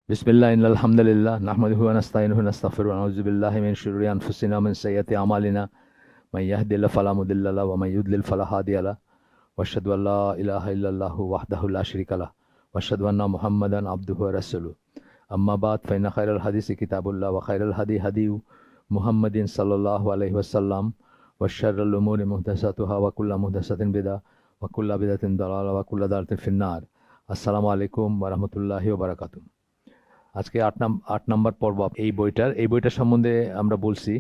বিসমিল্লাহ ইন্নাল হামদুলিল্লাহ নাহমাদুহু ওয়া নাস্তাইনুহু ওয়া নাস্তাগফিরুহু ওয়া নাউযু বিল্লাহি মিন শুরুরি আনফুসিনা ওয়া মিন সাইয়্যাতি আমালিনা মান ইয়াহদিহিল্লাহু ফালা মুদিল্লা লাহু ওয়া মান ইউদ্লিল ফালা হাদিয়া লাহু ওয়া আশহাদু আল্লা ইলাহা ইল্লাল্লাহু ওয়াহদাহু লা শারীকা লাহু ওয়া আশহাদু আন্না মুহাম্মাদান আবদুহু ওয়া রাসূলুহু আম্মা বাদ ফাইন্না খায়রাল হাদিসি কিতাবুল্লাহ ওয়া খায়রাল হাদিয়ু মুহাম্মাদিন সাল্লাল্লাহু আলাইহি ওয়াসাল্লাম ওয়া শাররুল উমুরি মুহদাসাতুহা ওয়া কুল্লু মুহদাসাতিন বিদআহ ওয়া কুল্লু বিদআতিন দালালাহ ওয়া কুল্লু দালালাতিন ফিন্নার। আসসালামু আলাইকুম ওয়া রাহমাতুল্লাহি ওয়া বারাকাতুহু। আজকে ৮ নম্বর পর্ব এই বইটার সম্বন্ধে আমরা বলছি।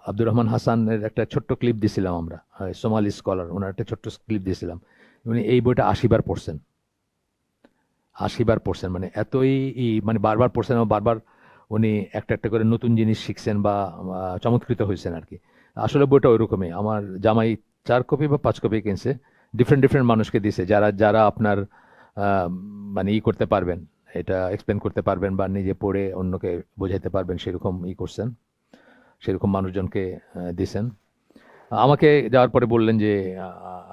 আব্দুর রহমান হাসানের একটা ছোট্ট ক্লিপ দিয়েছিলাম আমরা, সোমালি স্কলার, ওনার একটা ছোট্ট ক্লিপ দিয়েছিলাম। উনি এই বইটা ৮০ বার পড়ছেন, ৮০ বার পড়ছেন, মানে এতই মানে বারবার পড়ছেন এবং বারবার উনি একটা একটা করে নতুন জিনিস শিখছেন বা চমৎকৃত হয়েছেন আর কি। আসলে বইটা ওইরকমই। আমার জামাই ৪ কপি বা ৫ কপি কিনছে, ডিফারেন্ট ডিফারেন্ট মানুষকে দিছে, যারা যারা আপনার মানে করতে পারবেন, এটা এক্সপ্লেন করতে পারবেন বা নিজে পড়ে অন্যকে বোঝাইতে পারবেন, সেরকম করছেন, সেরকম মানুষজনকে দিছেন। আমাকে যাওয়ার পরে বললেন যে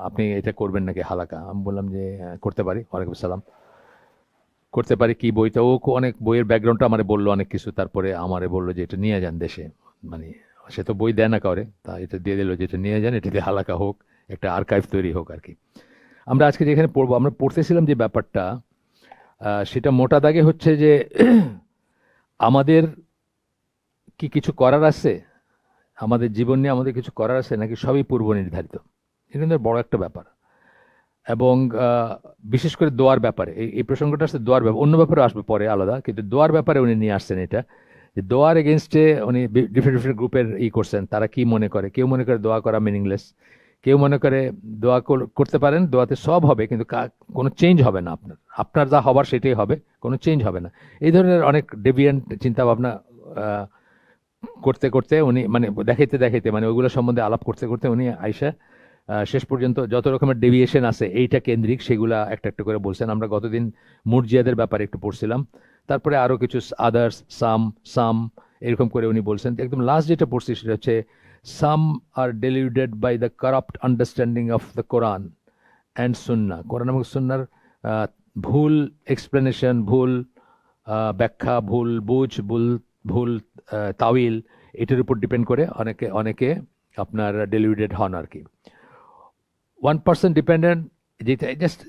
আপনি এটা করবেন নাকি হালাকা। আমি বললাম যে করতে পারি। ওয়ালাইকুম সালাম। করতে পারি কি, বইটা ও অনেক বইয়ের ব্যাকগ্রাউন্ডটা আমারে বললো অনেক কিছু, তারপরে আমারে বললো যে এটা নিয়ে যান দেশে। মানে সে তো বই দেয় না কাউরে, তা এটা দিয়ে দিল যে এটা নিয়ে যান, এটা দিয়ে হালাকা হোক, একটা আর্কাইভ তৈরি হোক আর কি। আমরা আজকে যেখানে পড়বো, আমরা পড়তেছিলাম যে ব্যাপারটা, সেটা মোটা দাগে হচ্ছে যে আমাদের কি কিছু করার আছে, আমাদের জীবন নিয়ে আমাদের কিছু করার আছে, নাকি সবই পূর্ব নির্ধারিত। এটা কিন্তু বড় একটা ব্যাপার। এবং বিশেষ করে দোয়ার ব্যাপারে এই প্রসঙ্গটা আসছে, দোয়ার ব্যাপার, অন্য ব্যাপারে আসবে পরে আলাদা, কিন্তু দোয়ার ব্যাপারে উনি নিয়ে আসছেন এটা, যে দোয়ার এগেনস্টে উনি ডিফারেন্ট ডিফারেন্ট গ্রুপের করছেন, তারা কি মনে করে। কেউ মনে করে দোয়া করা মিনিংলেস, কেউ মনে করে দোয়া করতে পারেন, দোয়াতে সব হবে, কিন্তু কোনো চেঞ্জ হবে না, আপনার আপনার যা হবার সেটাই হবে, কোনো চেঞ্জ হবে না। এই ধরনের অনেক ডেভিয়েন্ট চিন্তা ভাবনা করতে করতে উনি, মানে দেখাইতে দেখাইতে, মানে ওইগুলো সম্বন্ধে আলাপ করতে করতে উনি আইসা শেষ পর্যন্ত যত রকমের ডেভিয়েশন আছে এইটা কেন্দ্রিক, সেগুলা একটা একটা করে বলছেন। আমরা গতদিন মুরজিয়াদের ব্যাপারে একটু পড়ছিলাম, তারপরে আরও কিছু আদার্স, সাম এরকম করে উনি বলছেন। একদম লাস্ট যেটা পড়ছি সেটা হচ্ছে some are deluded by the corrupt understanding of the Quran and Sunnah. কোরআন এবং সুন্নার ভুল এক্সপ্লেনেশন, ভুল ব্যাখ্যা, ভুল বুঝ, ভুল ভুল তাওয়িল, এটার উপর ডিপেন্ড করে অনেকে অনেকে আপনার deluded হন আর কি। 1% ডিপেন্ডেন্ট, যেটা জাস্ট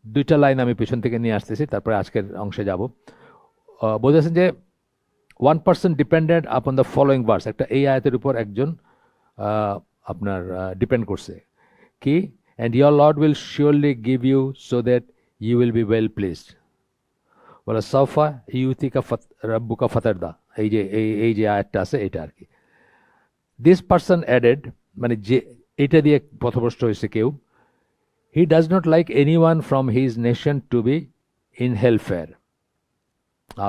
2টা লাইন আমি পেছন থেকে নিয়ে আসতেছি, তারপরে আজকের অংশে যাব। বলতেছেন যে 1% dependent upon the following verse, একটা এই আয়াতের উপর একজন আপনার ডিপেন্ড করছে কি, and your Lord will surely give you so that you will be well placed, বলে সফা ইউথিকা রাব্বুকা ফাতারদা। এই যে আয়াতটা আছে এটা আর কি। দিস পার্সন অ্যাডেড, মানে যে এটা দিয়ে পথভ্রষ্ট হয়েছে কেউ, he does not like anyone from his nation to be in hellfire.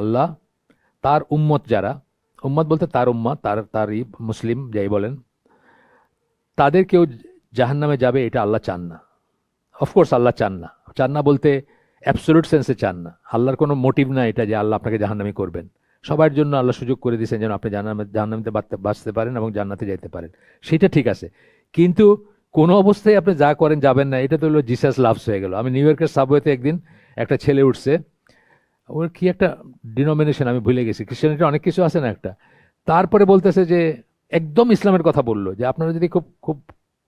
আল্লাহ তার উম্মত, যারা উম্মত বলতে তার উম্মত, তারই মুসলিম যাই বলেন, তাদের কেউ জাহান্নামে যাবে এটা আল্লাহ চান না। অফকোর্স আল্লাহ চান না, চান না বলতে অ্যাবসলিউট সেন্সে চান না। আল্লাহর কোনো মোটিভ না এটা যে আল্লাহ আপনাকে জাহান্নামী করবেন। সবার জন্য আল্লাহ সুযোগ করে দিয়েছেন যেন আপনি জাহান্নামীতে বাঁচতে পারেন এবং জান্নাতে যাইতে পারেন, সেটা ঠিক আছে। কিন্তু কোনো অবস্থায় আপনি যা করেন যাবেন না, এটা তো হলো জিসাস লাভস হয়ে গেল। আমি নিউ ইয়র্কের সাবওয়েতে একদিন একটা ছেলে উঠছে, ওর কি একটা ডিনোমিনেশন আমি ভুলে গেছি, খ্রিস্টানিটি অনেক কিছু আছে না একটা, তারপরে বলতেছে যে একদম ইসলামের কথা বললো, যে আপনারা যদি খুব খুব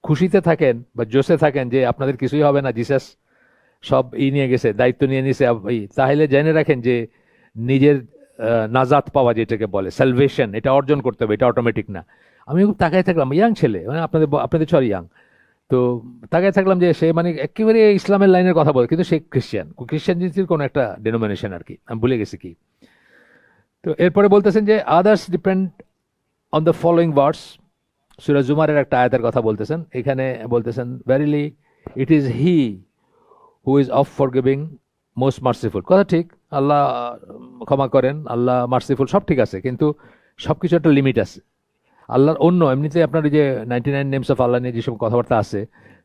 খুশিতে থাকেন বা জোশে থাকেন যে আপনাদের কিছুই হবে না, জিসাস সব নিয়ে গেছে, দায়িত্ব নিয়ে নিছে, তাহলে জেনে রাখেন যে নিজের নাজাত পাওয়া যেটাকে বলে সালভেশন, এটা অর্জন করতে হবে, এটা অটোমেটিক না। আমি খুব তাকায় থাকলাম, ইয়াং ছেলে, মানে আপনাদের ছড় ইয়াং, তো তাকায় থাকলাম যে সে মানে একেবারে ইসলামের লাইনের কথা বলে, কিন্তু সে খ্রিস্টানিটির কোনো একটা ডেনোমিনেশন আর কি, আমি ভুলে গেছি কি। তো এরপরে বলতেছেন যে others depend on the following verse, সূরা জুমারের একটা আয়াতের কথা বলতেছেন। এখানে বলতেছেন verily it is he who is of forgiving most merciful. কথা ঠিক, আল্লাহ ক্ষমা করেন, আল্লাহ মার্সিফুল, সব ঠিক আছে, কিন্তু সব কিছু একটা লিমিট আছে। আল্লাহর অন্য এমনিতে আপনার যে 99 নেমস অফ আল্লাহ নিয়ে যেসব কথাবার্তা আছে,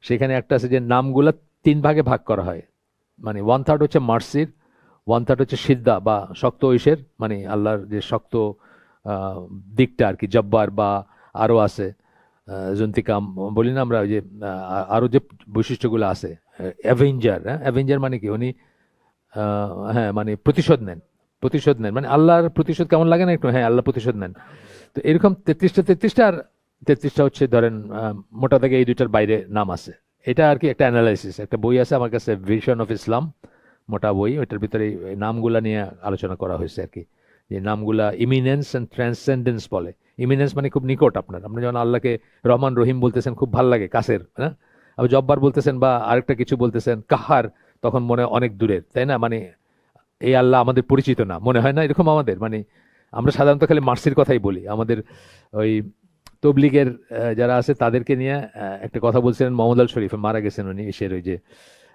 সেখানে একটা আছে যে নামগুলো 3 ভাগে ভাগ করা হয়, মানে 1/3 হচ্ছে মার্সির, 1/3 হচ্ছে সিদ্ধা বা শক্ত ঐশের, মানে আল্লাহর যে শক্ত দিকটা আর কি, জব্বার, বা আরও আছে জন্তিকাম বলি না আমরা, ওই যে আরও যে বৈশিষ্ট্যগুলো আছে, অ্যাভেঞ্জার। হ্যাঁ, অ্যাভেঞ্জার মানে কি, উনি হ্যাঁ মানে প্রতিশোধ নেন, প্রতিশোধ নেন, মানে আল্লাহর প্রতিশোধ কেমন লাগে না একটু, হ্যাঁ আল্লাহ প্রতিশোধ নেন। তো এরকম 33টা আর 33টা হচ্ছে ধরেন মোটা থেকে এই দুইটার বাইরে নাম আছে। এটা আর কি একটা অ্যানালাইসিস, একটা বই আছে আমার কাছে, ভিশন অফ ইসলাম, মোটা বই, ওইটার ভিতরে এই নামগুলা নিয়ে আলোচনা করা হয়েছে আর কি, যে নামগুলা ইমিনেন্স অ্যান্ড ট্রান্সেন্ডেন্স বলে। ইমিনেন্স মানে খুব নিকট আপনার, আপনি যখন আল্লাহকে রহমান রহিম বলতেছেন খুব ভাল লাগে, কাছের, হ্যাঁ। আবার জব্বার বলতেছেন বা আরেকটা কিছু বলতেছেন কাহার, তখন মনে হয় অনেক দূরের, তাই না? মানে এই আল্লাহ আমাদের পরিচিত না, মনে হয় না এরকম আমাদের? মানে আমরা সাধারণত খালি মার্সির কথাই বলি। আমাদের ওই তবলিগের যারা আছে তাদেরকে নিয়ে একটা কথা বলছিলেন, মোহাম্মদ আল শরীফ, মারা গেছেন উনি, এসের ওই যে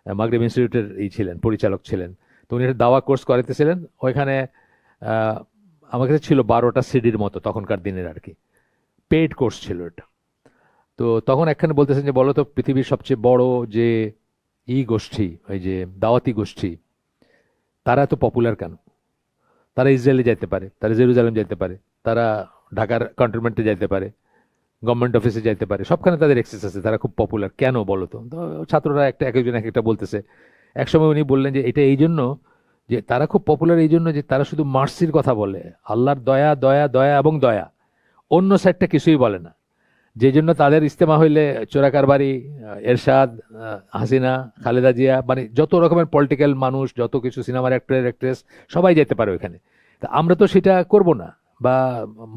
মাগরিব ইনস্টিটিউটের ছিলেন, পরিচালক ছিলেন। তো উনি একটা দাওয়া কোর্স করাইতেছিলেন ওইখানে। আহ, আমার কাছে ছিল 12টা সিডির মতো তখনকার দিনের আর কি, পেইড কোর্স ছিল এটা। তো তখন একখানে বলতেছেন যে বলো তো পৃথিবীর সবচেয়ে বড় যে গোষ্ঠী, ওই যে দাওয়াতি গোষ্ঠী, তারা এত পপুলার কেন? তারা ইসরায়েলে যাইতে পারে, তারা জেরুজালেম যাইতে পারে, তারা ঢাকার কন্ট্রোলমেন্টে যাইতে পারে, গভর্নমেন্ট অফিসে যাইতে পারে, সবখানে তাদের অ্যাক্সেস আছে, তারা খুব পপুলার কেন বলো তো? তো ছাত্ররা একটা এক একজন এক একটা বলতেছে। একসময় উনি বললেন যে এটা এই জন্য যে তারা খুব পপুলার এই জন্য যে তারা শুধু মার্সির কথা বলে, আল্লাহর দয়া দয়া দয়া এবং দয়া, অন্য সাইডটা কিছুই বলে না। যে জন্য তাদের ইস্তেমা হইলে চোরাকারবারি, এরশাদ, হাসিনা, খালেদা জিয়া, মানে যত রকমের পলিটিক্যাল মানুষ, যত কিছু সিনেমার অ্যাক্টর অ্যাক্ট্রেস, সবাই যেতে পারে ওইখানে। তা আমরা তো সেটা করব না, বা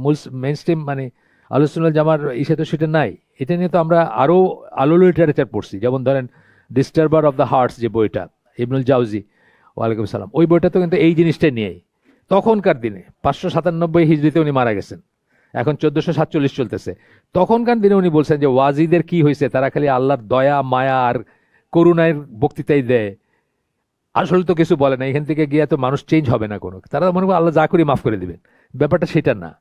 মূল মেইন স্ট্রিম মানে আলোচনা জামার ইসে তো সেটা নাই। এটা নিয়ে তো আমরা আরও আলো লিটারেচার পড়ছি, যেমন ধরেন ডিস্টার্বার অফ দ্য হার্টস যে বইটা, ইবনুল জাউজি, ওয়ালাইকুম সালাম, ওই বইটা তো কিন্তু এই জিনিসটা নিয়েই। তখনকার দিনে 597 হিজরিতে উনি মারা গেছেন, এখন 1447 চলতেছে। তখনকার দিনে উনি বলছেন যে ওয়াজিদের কি হয়েছে, তারা খালি আল্লাহর দয়া মায়া আর করুণার বক্তৃতাই দেয়, আসলে তো কিছু বলে না। এখান থেকে গিয়ে তো মানুষ চেঞ্জ হবে না কোনো, তারা মনে করে আল্লাহ যা করি মাফ করে দিবেন। ব্যাপারটা সেটা না,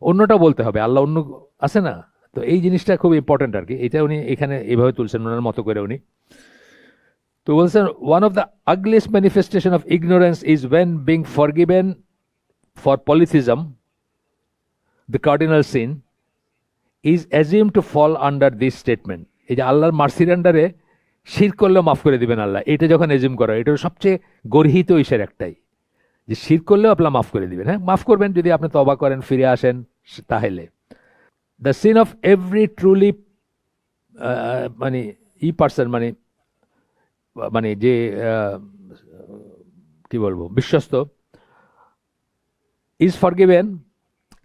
অন্যটা বলতে হবে, আল্লাহ অন্য আছে না। তো এই জিনিসটা খুব ইম্পর্টেন্ট আর কি, এটা উনি এখানে এইভাবে তুলছেন ওনার মতো করে উনি। তো বলছেন one of the ugliest manifestation of ignorance is when being forgiven for polytheism, the cardinal sin, is assumed to fall under this statement. এই যে আল্লাহর মার্সির আন্ডারে শির করলেও মাফ করে দিবেন আল্লাহ, এটা যখন এজিউম করা, এটা সবচেয়ে গর্হিত ইসের একটাই, যে শির করলেও আপনার মাফ করে দিবেন। হ্যাঁ, মাফ করবেন যদি আপনি তওবা করেন, ফিরে আসেন, তাহলে the sin of every truly মানে পার্সন, মানে মানে যে কি বলবো, বিশ্বস্ত, is forgiven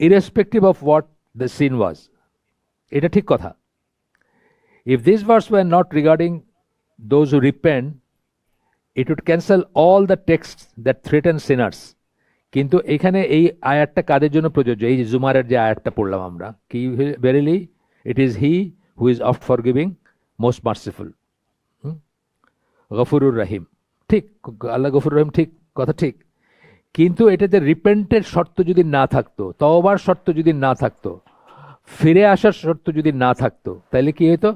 irrespective of what the sin was. এটা ঠিক কথা। If this verse were not regarding those who repent, it would cancel all the texts that threaten sinners. কিন্তু এখানে এই আয়াতটা কাদের জন্য প্রযোজ্য? এই যে জুমারের যে আয়াতটা পড়লাম আমরা, কি verily it is he who is oft forgiving, most merciful, গফুরুর রহিম। ঠিক, আল্লাহ গফুর রহিম, ঠিক কথা, ঠিক। কিন্তু এটাতে রিপেন্টের শর্ত যদি না থাকতো, তওবার শর্ত যদি না থাকতো, ফিরে আসার শর্ত যদি না থাকতো, তাহলে কি হতো?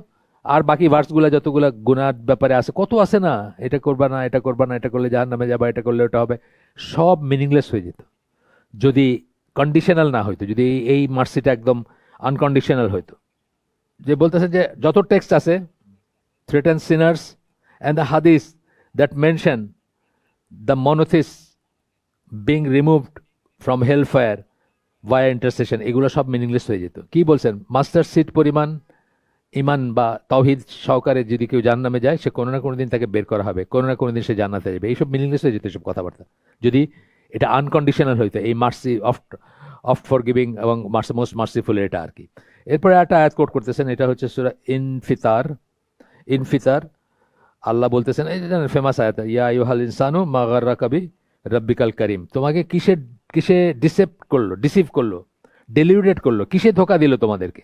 আর বাকি ভার্সগুলা যতগুলা গুনার ব্যাপারে আছে, কত আছে না, এটা করবা না, এটা করবা না, এটা করলে জাহান্নামে যাবা, এটা করলে ওটা হবে, সব মিনিংলেস হয়ে যেত যদি কন্ডিশনাল না হইতো, যদি এই মার্সিটা একদম আনকন্ডিশনাল হইতো। যে বলতেছে যে যত টেক্সট আছে, threaten sinners and the hadith that mention the monotheist being removed from hellfire via intercession, এগুলো সব মিনিংলেস হয়ে যেত। কি বলছেন? মাস্টার সিট পরিমাণ ইমান বা তাওহীদ সহকারে যদি কেউ জাহান্নামে যায়, সে কোনো না কোনো দিন তাকে বের করা হবে, কোনো না কোনো দিন সে জান্নাতে যাবে, এইসব মিনিংলেস হয়ে যেত, এসব কথাবার্তা যদি এটা আনকন্ডিশনাল হইতো, এই মার্সি অফ ফর গিভিং এবং মোস্ট মার্সিফুল, এটা আর কি। এরপরে একটা আয়াত কোট করতেছেন, এটা হচ্ছে সূরা ইনফিতার। আল্লাহ বলতেছেন, এই যে জানেন ফেমাস আয়াত, ইয়া আইয়ুহাল ইনসানু মা গাররাকা রব্বিকাল করিম, তোমাকে কিসে কিসে ডিসিভ করলো, ডেলিউরেট করলো, কিসে ধোকা দিল তোমাদেরকে?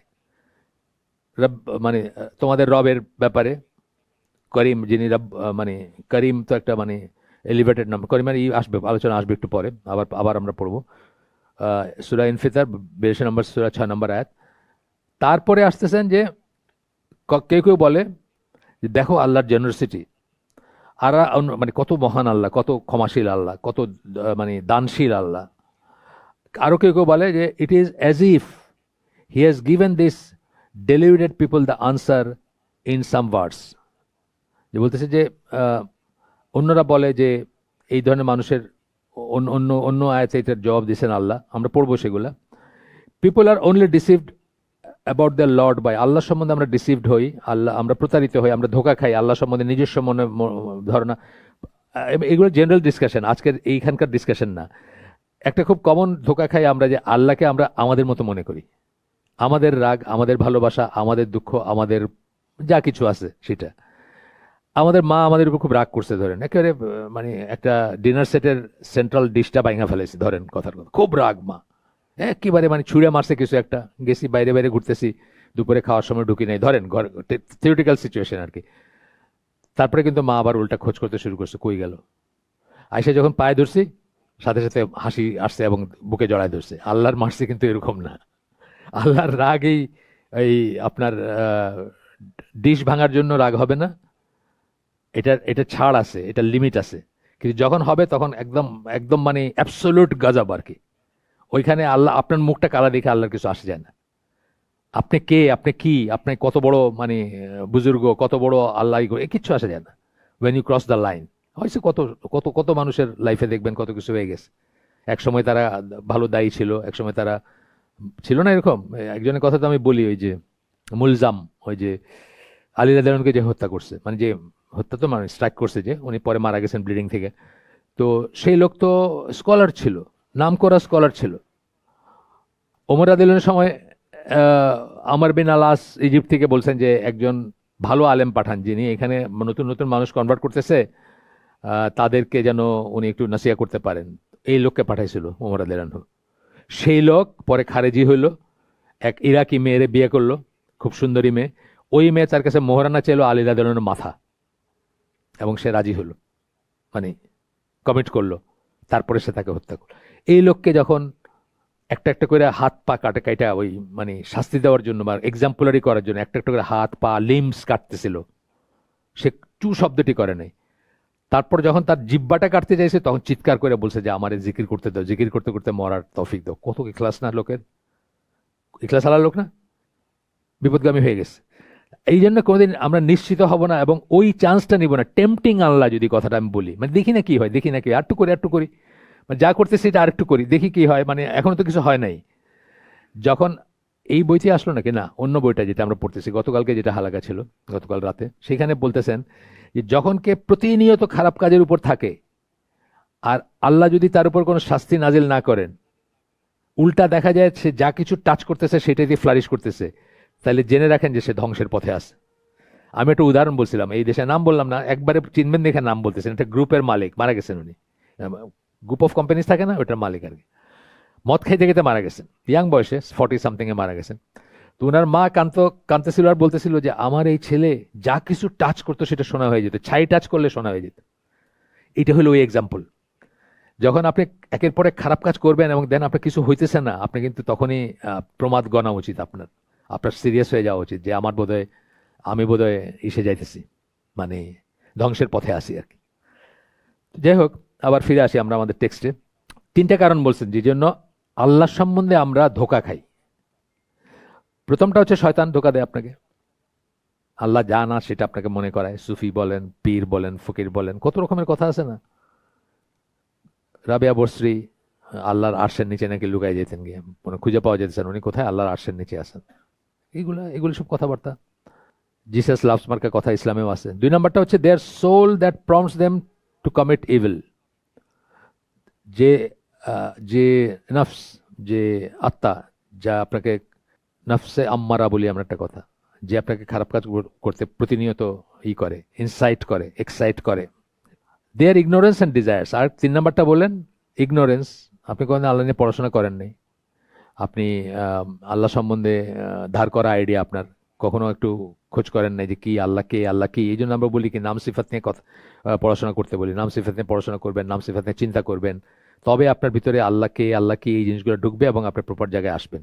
রব মানে তোমাদের রবের ব্যাপারে, করিম যিনি রব, মানে করিম তো একটা মানে এলিভেটেড নাম, করিম মানে আসবে, আলোচনা আসবে একটু পরে, আবার আমরা পড়বো সূরা ইনফিতার 42 নম্বর সূরা 6 নম্বর আয়াত। তারপরে আসতেছেন যে কেউ কেউ বলে যে দেখো আল্লাহর জেনারসিটি, আর মানে কত মহান আল্লাহ, কত ক্ষমাশীল আল্লাহ, কত মানে দানশীল আল্লাহ। আরও কেউ কেউ বলে যে it is as if he has given this deluded people the answer in some words, যে বলতেছে যে অন্যরা বলে যে এই ধরনের মানুষের অন্য অন্য অন্য আয়াতে এটার জবাব দিয়েছেন আল্লাহ, আমরা পড়বো সেগুলা। People are only deceived about the lord by, Allah সম্বন্ধে আমরা ডিসিভড হই, আল্লাহ আমরা প্রতারিত হই, আমরা ধোকা খাই আল্লাহ সম্বন্ধে নিজস্ব মনে ধারণা। এগুলো জেনারেল ডিসকাশন, আজকের এইখানকার ডিসকাশন না। একটা খুব কমন ধোকা খাই আমরা, যে আল্লাহকে আমরা আমাদের মতো মনে করি, আমাদের রাগ, আমাদের ভালোবাসা, আমাদের দুঃখ, আমাদের যা কিছু আছে সেটা। আমাদের মা আমাদের উপর খুব রাগ করছে ধরেন, একেবারে মানে একটা ডিনার সেটের সেন্ট্রাল ডিশটা ভাঙা ফেলেছে ধরেন, কথার কথা, খুব রাগ মা, একেবারে মানে ছুঁড়ে মারছে কিছু একটা, গেছি বাইরে বাইরে ঘুরতেছি, দুপুরে খাওয়ার সময় ঢুকি নাই ধরেন, ঘর থিওরিটিক্যাল সিচুয়েশন আর কি। তারপরে কিন্তু মা আবার উল্টা খোঁজ করতে শুরু করছে, কই গেল। আইসা যখন পায়ে ধরছি, সাথে সাথে হাসি আসছে এবং বুকে জড়ায় ধরছে। আল্লাহর মার্সি কিন্তু এরকম না। আল্লাহর রাগ এই আপনার ডিশ ভাঙার জন্য রাগ হবে না, এটা ছাড় আছে, এটা লিমিট আছে। কিন্তু যখন হবে তখন একদম একদম মানে অ্যাবসোলিউট গাজাব আর কি। ওইখানে আল্লাহ আপনার মুখটা কালা দেখে আল্লাহর কিছু আসে যায় না। আপনি কে, আপনি কি, আপনি কত বড় মানে বুজুর্গ, কত বড় আল্লাহ, কিচ্ছু আসে যায় না। When you cross the line, হয়েছে কত কত কত মানুষের লাইফে দেখবেন কত কিছু হয়ে গেছে। একসময় তারা ভালো দায়ী ছিল, একসময় তারা ছিল না এরকম। একজনের কথা তো আমি বলি, ওই যে মুলজাম, ওই যে আলী রাদিয়াল্লাহু যে হত্যা করছে, মানে যে হত্যা তো মানে স্ট্রাইক করছে, যে উনি পরে মারা গেছেন ব্লিডিং থেকে। তো সেই লোক তো স্কলার ছিল, নাম করা স্কলার ছিল। ওমর রাদিয়াল্লাহুর সময় আমর বিন আলাস ইজিপ্ট থেকে বলছেন যে একজন ভালো আলেম পাঠান, যিনি এখানে নতুন নতুন মানুষ কনভার্ট করতেছে, তাদেরকে যেন উনি একটু নাসিহা করতে পারেন। এই লোককে পাঠাইছিল ওমর রাদিয়াল্লাহু। সেই লোক পরে খারেজি হইল, এক ইরাকি মেয়েরে বিয়ে করলো, খুব সুন্দরী মেয়ে। ওই মেয়ে তার কাছে মোহরানা চাইলো আলী রাদিয়াল্লাহুর মাথা, এবং সে রাজি হলো, মানে কমিট করলো। তারপরে সে তাকে হত্যা করলো। এই লোককে যখন একটা একটা করে হাত পা কাটা কাটা, ওই মানে শাস্তি দেওয়ার জন্য বা এক্সাম্পলারি করার জন্য একটা একটা করে হাত পা লিমস কাটতেছিল, সে টু শব্দটি করে নাই। তারপর যখন তার জিব্বাটা কাটতে চাইছে, তখন চিৎকার করে বলছে যে আমারে জিকির করতে দাও, জিকির করতে করতে মরার তৌফিক দাও। কত ইখলাস না লোকের, ইখলাস আলার লোক না, বিপদগামী হয়ে গেছে। এই জন্য কোনোদিন আমরা নিশ্চিত হব না এবং ওই চান্সটা নিব না। টেম্পটিং আল্লাহ যদি কথাটা আমি বলি, মানে দেখি না কি হয়, দেখি না কি, আরেকটু করি আরেকটু করি, মানে যা করতেছি এটা আরেকটু করি, দেখি কি হয়, মানে এখনো তো কিছু হয় নাই। যখন এই বইটি আসলো নাকি না, অন্য বইটা যেটা আমরা পড়তেছি গতকালকে, যেটা হালাকা ছিল গতকাল রাতে, সেখানে বলতেছেন যে যখন কে প্রতিনিয়ত খারাপ কাজের উপর থাকে, আর আল্লাহ যদি তার উপর কোনো শাস্তি নাজিল না করেন, উল্টা দেখা যায় সে যা কিছু টাচ করতেছে সেটাই দিয়ে ফ্লারিশ করতেছে, তাহলে জেনে রাখেন যে সে ধ্বংসের পথে আছে। আমি একটা উদাহরণ বলছিলাম, এই দেশের নাম বললাম না, একবারে চিনবেন দেখে নাম বলতেছেন, একটা গ্রুপের মালিক মারা গেছেন উনি, গ্রুপ অফ কোম্পানিজ থাকে না, ওটার মালিক আর কি। মদ খাইতে খেতে মারা গেছেন, ইয়াং বয়সে 40 সামথিং এ মারা গেছেন। তো ওনার মা কাঁদতেছিল আর বলতেছিল যে আমার এই ছেলে যা কিছু টাচ করতো সেটা শোনা হয়ে যেত, ছাই টাচ করলে শোনা হয়ে যেত। এটা হলো ওই এক্সাম্পল। যখন আপনি একের পর এক খারাপ কাজ করবেন এবং দেন আপনার কিছু হইতেছে না, আপনি কিন্তু তখনই প্রমাদ গণা উচিত, আপনার আপনার সিরিয়াস হয়ে যাওয়া উচিত, যে আমার বোধহয় আমি বোধহয় এসে যাইতেছি, মানে ধ্বংসের পথে আসি আর কি। যাই হোক, আবার ফিরে আসি আমরা আমাদের টেক্সটে। তিনটা কারণ বলছেন যে জন্য আল্লাহ সম্বন্ধে আমরা ধোকা খাই। প্রথমটা হচ্ছে শয়তান ধোকা দেয় আপনাকে, আল্লাহ যা না সেটা আপনাকে মনে করায়। সুফি বলেন, পীর বলেন, ফকির বলেন, কত রকমের কথা আছে না। রাবিয়া বসরি আল্লাহর আরশের নিচে নাকি লুকাই যেতেন, গিয়ে মানে খুঁজে পাওয়া যেতেছেন উনি কোথায়, আল্লাহর আরশের নিচে আছেন। এগুলো সব কথাবার্তা। জিসাস লাভস মার্কা কথা ইসলামেও আছে। 2 নম্বরটা হচ্ছে their soul that prompts them to commit evil. যে যে নফস, যে আত্মা, যা আপনাকে, নফসে আম্মারা বলি আমরা একটা কথা, যে আপনাকে খারাপ কাজ করতে প্রতিনিয়ত করে, ইনসাইট করে, এক্সাইট করে। দেয়ার ইগনোরেন্স অ্যান্ড ডিজায়ার্স। আর 3 নম্বরটা বললেন ইগনোরেন্স। আপনি কোনোদিন আল্লাহ নিয়ে পড়াশোনা করেন নাই, আপনি আল্লাহ সম্বন্ধে ধার করা আইডিয়া আপনার, কখনো একটু খোঁজ করেন নাই যে কি আল্লাহ, কে আল্লাহ কি। এই জন্য আমরা বলি কি নাম সিফাত নিয়ে কথা পড়াশোনা করতে বলি, নাম সিফাত নিয়ে পড়াশোনা করবেন, নাম সিফাত নিয়ে চিন্তা করবেন, তবে আপনার ভিতরে আল্লাহ কে আল্লাহ কি এই জিনিসগুলো ঢুকবে এবং আপনি প্রপার জায়গায় আসবেন।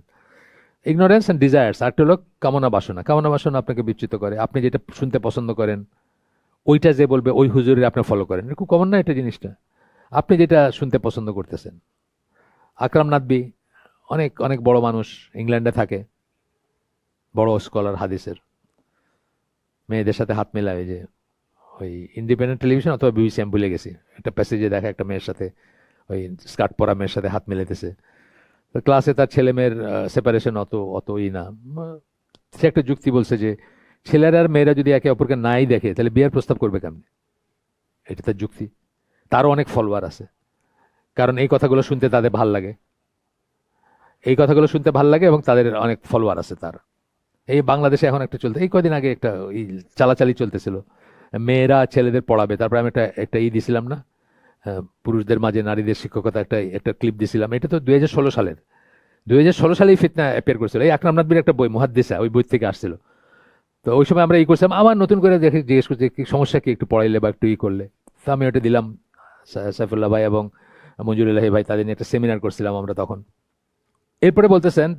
Ignorance and desires. আরেকটা হলো কামনা বাসনা। কামনা বাসনা আপনাকে বিচ্যুত করে, আপনি যেটা শুনতে পছন্দ করেন ওইটা যে বলবে ওই হুজুরের আপনি ফলো করেন। খুব কমন না এটা জিনিসটা, আপনি যেটা শুনতে পছন্দ করতেছেন। আকরাম নাদবি অনেক অনেক বড় মানুষ, ইংল্যান্ডে থাকে, বড় স্কলার হাদিসের, মেয়েদের সাথে হাত মেলায়, যে ওই ইন্ডিপেন্ডেন্ট টেলিভিশন অথবা বিবিসি, আমি ভুলে গেছি, একটা প্যাসেজে দেখা একটা মেয়ের সাথে ওই স্কার্ট পরা মেয়ের সাথে হাত মেলাইতেছে। তো ক্লাসে তার ছেলে মেয়ের সেপারেশন অতই না। সে একটা যুক্তি বলছে যে ছেলেরা আর মেয়েরা যদি একে অপরকে নাই দেখে তাহলে বিয়ের প্রস্তাব করবে কেমনে। এটা তার যুক্তি। তারও অনেক ফলোয়ার আছে, কারণ এই কথাগুলো শুনতে তাদের ভাল লাগে, এই কথাগুলো শুনতে ভাল লাগে এবং তাদের অনেক ফলোয়ার আছে তার। এই বাংলাদেশে এখন একটা চলতে, এই কদিন আগে একটা চালাচালি চলতেছিল, মেয়েরা ছেলেদের পড়াবে। তারপরে আমি একটা দিছিলাম না, পুরুষদের মাঝে নারীদের শিক্ষকতা, একটা ক্লিপ দিছিলাম। এটা তো 2016 সালের, 2016 সালেই ফিতনা অ্যাপিয়ার করছিল। এই আকরাম নাদবির একটা বই মুহাদ্দিসা, ওই বই থেকে আসছিল। তো ওই সময় আমরা করছিলাম, আমার নতুন করে দেখে জিজ্ঞেস করছি কি সমস্যা, কি একটু পড়াইলে বা একটু করলে। তো আমি ওটা দিলাম, সাইফুল্লাহ ভাই এবং মঞ্জুরুল্লাহ ভাই তাদের নিয়ে একটা সেমিনার করছিলাম আমরা তখন। এরপরে বলতেছেন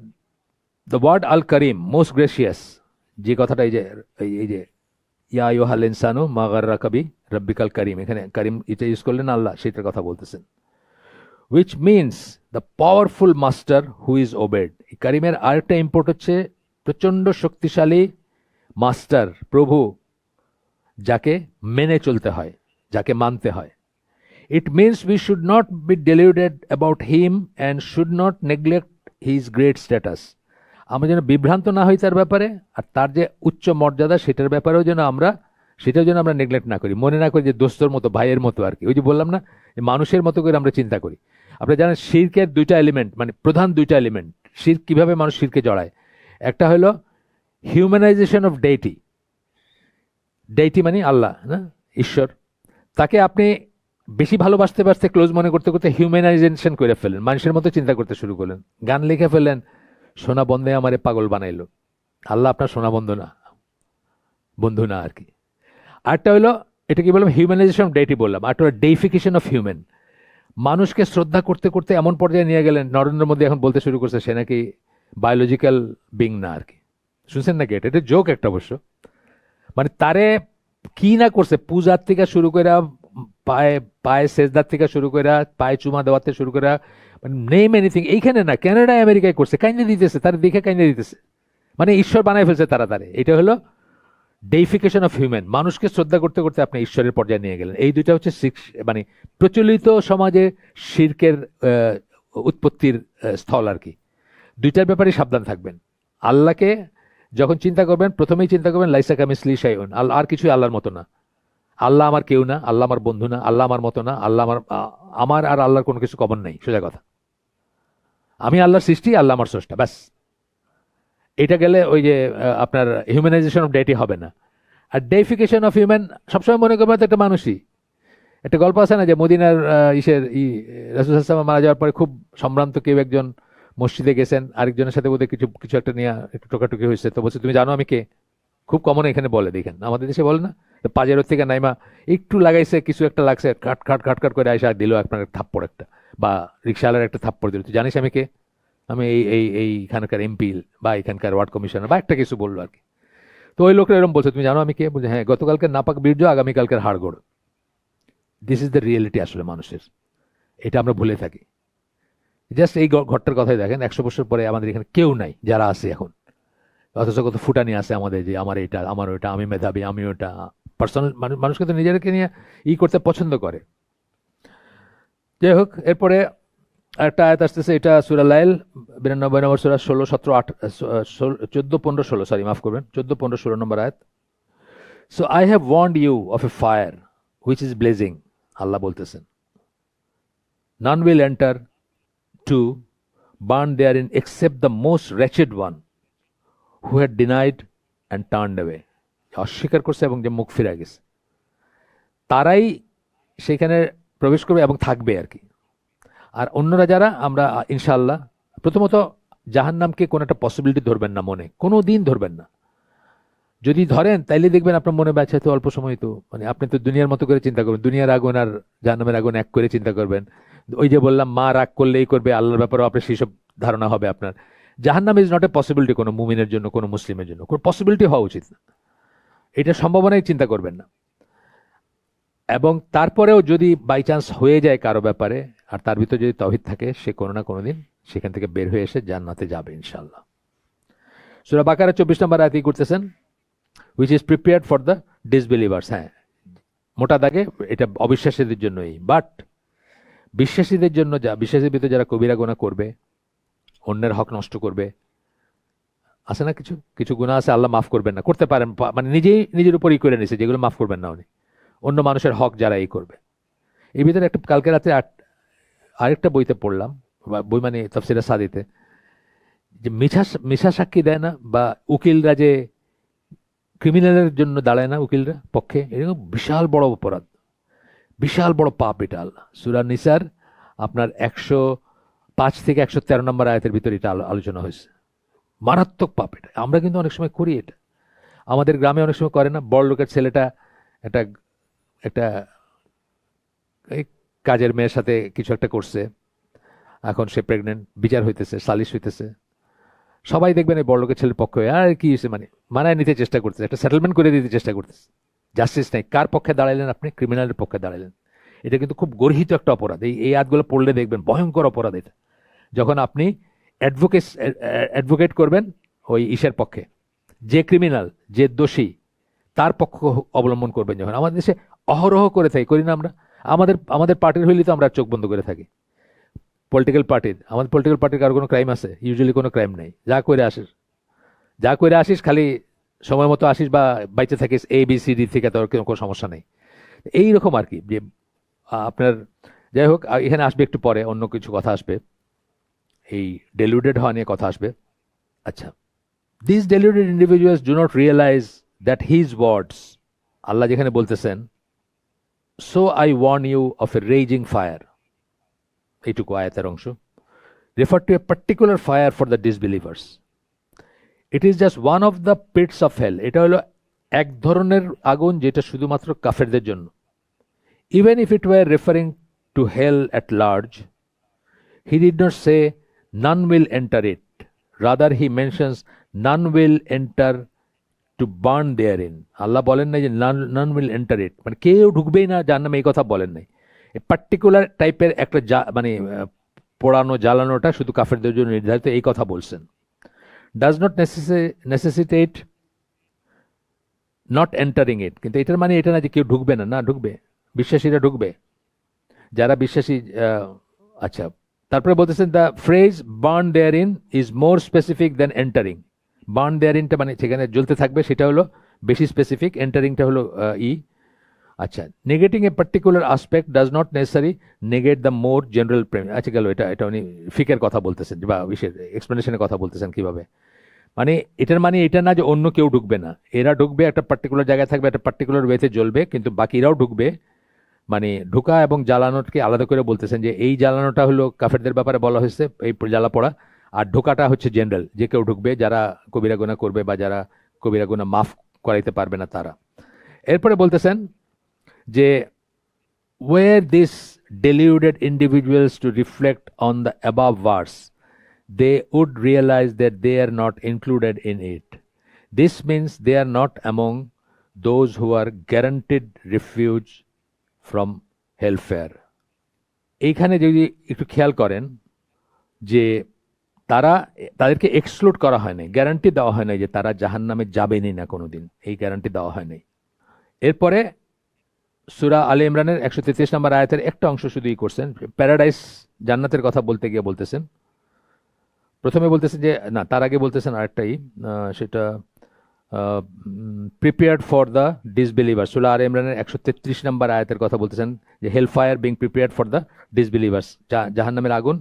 দ্য ওয়ার্ড আল করিম, মোস্ট গ্রেসিয়াস, যে কথাটা এই যে ইয়া আইয়ুহাল ইনসানু মা গাররাকা বিরাব্বিকাল করিম, এখানে করিম এটা ইউজ করলেন আল্লাহ, সেটার কথা বলতেছেন। which means the powerful master who is obeyed. করিমের আরেকটা ইম্পোর্ট হচ্ছে প্রচন্ড শক্তিশালী মাস্টার, প্রভু, যাকে মেনে চলতে হয়, যাকে মানতে হয়। It means we should not be deluded about him and should not neglect his great status. আমরা যেন বিভ্রান্ত না হই তার ব্যাপারে, আর তার যে উচ্চ মর্যাদা সেটার ব্যাপারেও যেন আমরা নেগলেক্ট না করি, মনে না করি যে দোস্তর মতো, ভাইয়ের মতো আর কি। ওই যে বললাম না, মানুষের মতো করে আমরা চিন্তা করি। আপনারা জানেন শিরকের দুইটা এলিমেন্ট, মানে প্রধান দুইটা এলিমেন্ট। শিরক কিভাবে মানুষ শিরকে জড়ায়, একটা হলো হিউম্যানাইজেশন অফ ডেইটি। ডেইটি মানে আল্লাহ না, ঈশ্বর। তাকে আপনি বেশি ভালোবাসতে বাসতে, ক্লোজ মনে করতে করতে হিউম্যানাইজেশন করে ফেলেন, মানুষের মতো চিন্তা করতে শুরু করলেন, গান লিখে ফেললেন, সোনা বন্ধে আমারে পাগল বানাইলো। আল্লাহ আপনার সোনা বন্ধু না আর কি। আরটা হলো, এটা কি বললাম, হিউম্যানাইজেশন অফ ডেইটি বললাম। আরটা হলো ডেইফিকেশন অফ হিউম্যান। মানুষকে শ্রদ্ধা করতে করতে এমন পর্যায়ে নিয়ে গেলেন, নরেন্দ্র মোদী এখন বলতে শুরু করছে সে নাকি বায়োলজিক্যাল বিং না আর কি। শুনছেন নাকি? এটা জোক একটা অবশ্য। মানে তারে কি না করছে, পূজার থেকে শুরু করে, পায়ে সেজদার থেকে শুরু করে, পায়ে চুমা দেওয়ার থেকে শুরু করে, মানে নেম এনিথিং। এইখানে না, কানাডায় আমেরিকায় করছে, কাইন্ডে দিতেছে, তার দেখে কাইন্ডে দিতেছে, মানে ঈশ্বর বানায় ফেলছে তাড়াতাড়ি। এটা হলো ডেইফিকেশন অফ হিউম্যান। মানুষকে শ্রদ্ধা করতে করতে আপনি ঈশ্বরের পর্যায়ে নিয়ে গেলেন। এই দুইটা হচ্ছে মানে প্রচলিত সমাজে শিরকের উৎপত্তির স্থল আর কি। দুইটার ব্যাপারে সাবধান থাকবেন। আল্লাহকে যখন চিন্তা করবেন, প্রথমেই চিন্তা করবেন লাইসা কামিসলি শাইউন, আর কিছুই আল্লাহর মতো না। আল্লাহ আমার কেউ না, আল্লাহ আমার বন্ধু না, আল্লাহ আমার মতো না, আল্লাহ আমার আর আল্লাহর কোনো কিছু কমন নাই, সোজা কথা। আমি আল্লাহর সৃষ্টি, আল্লাহ আমার স্রষ্টা, ব্যাস। এটা গেলে ওই যে আপনার হিউম্যানাইজেশন অফ ডেইটি হবে না। আর ডেইফিকেশন অফ হিউম্যান সবসময় মনে করবেন তো একটা মানুষই। একটা গল্প আছে না যে মদিনার রাসূল সাল্লাল্লাহু আলাইহি ওয়াসাল্লাম মারা যাওয়ার পরে খুব সম্ভ্রান্ত কেউ একজন মসজিদে গেছেন, আরেকজনের সাথে বোধহয় কিছু একটা নিয়ে একটু টোকাটুকি হয়েছে। তো বলছে তুমি জানো আমি কে? খুব কমন এখানে বলে, দেখেন আমাদের দেশে বলে না, পাজেরোর থেকে নাইমা একটু লাগাইছে, কিছু একটা লাগছে, কাট কাট কাট কাট করে আইসা দিল আপনার থাপ্পড় একটা, বা রিক্সাওয়ালার একটা থাপ্পড় দিল, তুই জানিস আমি কে? আমি এইখানকার এমপি বা এখানকার ওয়ার্ড কমিশনার বা একটা কিছু বললো আর কি। তো ওই লোকটা এরকম বলছে তুমি জানো আমি কে? বলছে হ্যাঁ, গতকালকের নাপাক বীর্য আগামীকালকের হাড়গোড়। দিস ইজ দ্য রিয়েলিটি আসলে মানুষের, এটা আমরা ভুলে থাকি। জাস্ট এই ঘরটার কথাই দেখেন, 100 বছর পরে আমাদের এখানে কেউ নাই যারা আছে এখন, অথচ কত ফুটানি আছে আমাদের যে আমার এটা, আমার ওইটা, আমি মেধাবী, আমি ওটা। পার্সোনাল মানুষকে তো নিজেদেরকে নিয়ে করতে পছন্দ করে। যাই হোক, এরপরে একটা আয়াত আসতেছে, এটা সূরা লাইল 92 নম্বর সূরা, 16, 17, 14, 15, 16, সরি মাফ করবেন, 14, 15, 16 নম্বর আয়াত। So I have warned you of a fire which is blazing, Allah বলতেছেন, none will enter to burn therein except the most wretched one who had denied and turned away. অস্বীকার করছে এবং যে মুখ ফিরে গেছে, তারাই সেখানে প্রবেশ করবে এবং থাকবে আর কি। আর অন্যরা যারা, আমরা ইনশাআল্লাহ, প্রথমত জাহান্নামকে কোনো একটা পসিবিলিটি ধরবেন না, মনে কোনো দিন ধরবেন না। যদি ধরেন তাইলে দেখবেন আপনার মনে বাঁচা তো অল্প সময়, তো মানে আপনি তো দুনিয়ার মতো করে চিন্তা করবেন, দুনিয়ার আগুন আর জাহান্নামের আগুন এক করে চিন্তা করবেন। ওই যে বললাম মা রাগ করলেই করবে, আল্লাহর ব্যাপারেও আপনার সেসব ধারণা হবে আপনার। জাহান্নাম ইজ নট এ পসিবিলিটি কোনো মুমিনের জন্য, কোনো মুসলিমের জন্য কোনো পসিবিলিটি হওয়া উচিত না, এটা সম্ভাবনাই চিন্তা করবেন না। এবং তারপরেও যদি বাই চান্স হয়ে যায় কারো ব্যাপারে, আর তার ভিতরে যদি তাওহীদ থাকে, সে কোনো না কোনো দিন সেখান থেকে বের হয়ে এসে জান্নাতে যাবে ইনশাআল্লাহ। সূরা বাকারা 24 নম্বর আয়াত করতেছেন, which is prepared for the disbelievers. হ্যাঁ, মোটা দাগে এটা অবিশ্বাসীদের জন্যই। বাট বিশ্বাসীদের জন্য বিশ্বাসীর ভিতরে যারা কবিরা গুনাহ করবে, অন্যের হক নষ্ট করবে, আছে না কিছু কিছু গুনাহ আছে আল্লাহ মাফ করবেন না, করতে পারেন, মানে নিজেই নিজের উপরই করে নিছে, যেগুলো মাফ করবেন না উনি, অন্য মানুষের হক যারা এই করবে। এই ভিতরে একটা কালকে রাতে আরেকটা বইতে পড়লাম, বই মানে তাফসিরে সাদিতে, যে মিছা সাক্ষী দেয় না, বা উকিলরা যে ক্রিমিনালের জন্য দাঁড়ায় না উকিলরা পক্ষে, এরকম বিশাল বড় অপরাধ, বিশাল বড় পাপ এটা। আল্লাহ সূরা নিসার আপনার 105 থেকে 113 নম্বর আয়াতের ভিতরে এটা আলোচনা হয়েছে। মারাত্মক পাপ এটা। আমরা কিন্তু অনেক সময় করি এটা, আমাদের গ্রামে অনেক সময় করে না। বড় লোকের ছেলেটা একটা একটা এই কাজের মেয়ের সাথে কিছু একটা করছে, এখন সে প্রেগনেন্ট, বিচার হইতেছে, সালিশ হইতেছে, সবাই দেখবেন এই বড় লোকের ছেলের পক্ষে আর কি হয়েছে, মানে মানায় নিতে চেষ্টা করতেছে, একটা সেটেলমেন্ট করে দিতে চেষ্টা করতেছে। জাস্টিস নাই। কার পক্ষে দাঁড়াইলেন আপনি? ক্রিমিনালের পক্ষে দাঁড়াইলেন। এটা কিন্তু খুব গর্হিত একটা অপরাধ। এই আয়াতগুলো পড়লে দেখবেন ভয়ঙ্কর অপরাধ এটা, যখন আপনি অ্যাডভোকেট করবেন ওই ইসের পক্ষে, যে ক্রিমিনাল, যে দোষী, তার পক্ষ অবলম্বন করবেন। যখন আমাদের দেশে অহরহ করে থাকি, করি না আমরা? আমাদের পার্টির হইলে তো আমরা চোখ বন্ধ করে থাকি। আমাদের পলিটিক্যাল পার্টির কারো কোনো ক্রাইম আছে? ইউজুয়ালি কোনো ক্রাইম নেই। যা করে আসিস খালি সময় মতো আসিস, বা বাইচে থাকিস ABCD থেকে, তোর কোনো সমস্যা নেই। এইরকম আর কি, যে আপনার, যাই হোক, এখানে আসবে একটু পরে অন্য কিছু কথা আসবে, এই ডেলিউটেড হওয়া নিয়ে কথা আসবে। আচ্ছা, this deluded individuals do not realize that his words, Allah যেখানে বলতেছেন so I warn you of a raging fire, এইটুকু আয়াতের অংশ, refer to a particular fire for the disbelievers, it is just one of the pits of hell, এটা হলো এক ধরনের আগুন যেটা শুধুমাত্র কাফেরদের জন্য। Even if it were referring to hell at large, he did not say none will enter it, rather he mentions none will enter to burn therein. আল্লাহ বলেন নাই যে none will enter it, মানে কেউ ঢুকবেই না জাহান্নামে, এই কথা বলেন নাই। পার্টিকুলার টাইপের একটা মানে পোড়ানো জ্বালানোটা শুধু কাফেরদের জন্য নির্ধারিত, এই কথা বলছেন। ডাজ নট নেসেসিটেট নট এন্টারিং ইট, কিন্তু এটার মানে এটা না যে কেউ ঢুকবে না, না ঢুকবে, বিশ্বাসীরা ঢুকবে, যারা বিশ্বাসী। আচ্ছা, তারপরে বলতেছেন the phrase burn therein is more specific than entering. Burn there ইনটা মানে সেখানে জ্বলতে থাকবে, সেটা হলো বেশি স্পেসিফিক, এন্টারিংটা হলো আচ্ছা, negating a particular aspect does not necessary negate the more general প্রেম। আচ্ছা, গেল এটা উনি ফিকের কথা বলতেছেন, বা বিশেষ এক্সপ্লেনেশনের কথা বলতেছেন কিভাবে, মানে এটার মানে এটা না যে অন্য কেউ ঢুকবে না, এরা ঢুকবে, একটা পার্টিকুলার জায়গায় থাকবে, একটা পার্টিকুলার ওয়েতে জ্বলবে, কিন্তু বাকিরাও ঢুকবে। মানে ঢুকা এবং জ্বালানোকে আলাদা করে বলতেছেন, যে এই জ্বালানোটা হলো কাফেরদের ব্যাপারে বলা হয়েছে, এই জ্বালা পড়া, আর ঢোকাটা হচ্ছে জেনারেল, যে কেউ ঢুকবে, যারা কবিরা গুনাহ করবে বা যারা কবিরা গুনাহ মাফ করাইতে পারবে না তারা। এরপরে বলতেছেন যে where this deluded individuals to reflect on the above verse, they would realize that they are not included in it. This means they are not among those who are guaranteed refuge from hellfire. এইখানে যদি একটু খেয়াল করেন যে তাদেরকে exclude করা হয় নাই, গ্যারান্টি দেওয়া হয় নাই যে তারা জাহান্নামে যাবেনই না কোনোদিন, এই গ্যারান্টি দেওয়া হয় নাই। এরপরে সূরা আলে ইমরানের 133 নম্বর আয়াতের একটা অংশ শুধুই করছেন, প্যারাডাইস জান্নাতের কথা বলতে গিয়ে বলতেছেন, প্রথমে বলতেছেন যে না, তার আগে বলতেছেন আরেকটাই, সেটা প্রিপেয়ার্ড ফর দ্য ডিসবিলিভার্স। সূরা আলে ইমরানের 133 নম্বর আয়াতের কথা বলতেছেন যে hell fire being prepared for the disbelievers, জাহান্নামের আগুন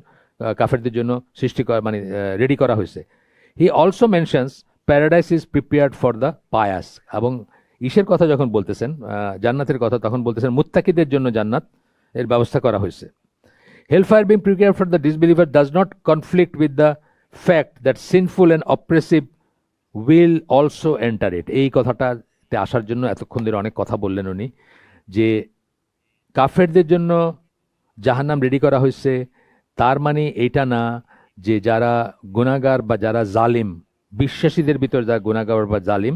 কাফেরদের জন্য সৃষ্টি করা, মানে রেডি করা হয়েছে। He also mentions paradise is prepared for the pious, এবং ঈশের কথা যখন বলতেছেন, জান্নাতের কথা, তখন বলতেছেন মুত্তাকিদের জন্য জান্নাত এর ব্যবস্থা করা হয়েছে। Hellfire being prepared for the disbeliever does not conflict with the fact that sinful and oppressive will also enter it. এই কথাটাতে আসার জন্য এতক্ষণ ধরে অনেক কথা বললেন উনি, যে কাফেরদের জন্য জাহান্নাম রেডি করা হয়েছে, তার মানে এইটা না যে যারা গুনাহগার বা যারা জালিম, বিশ্বাসীদের ভিতর যারা গুনাহগার বা জালিম,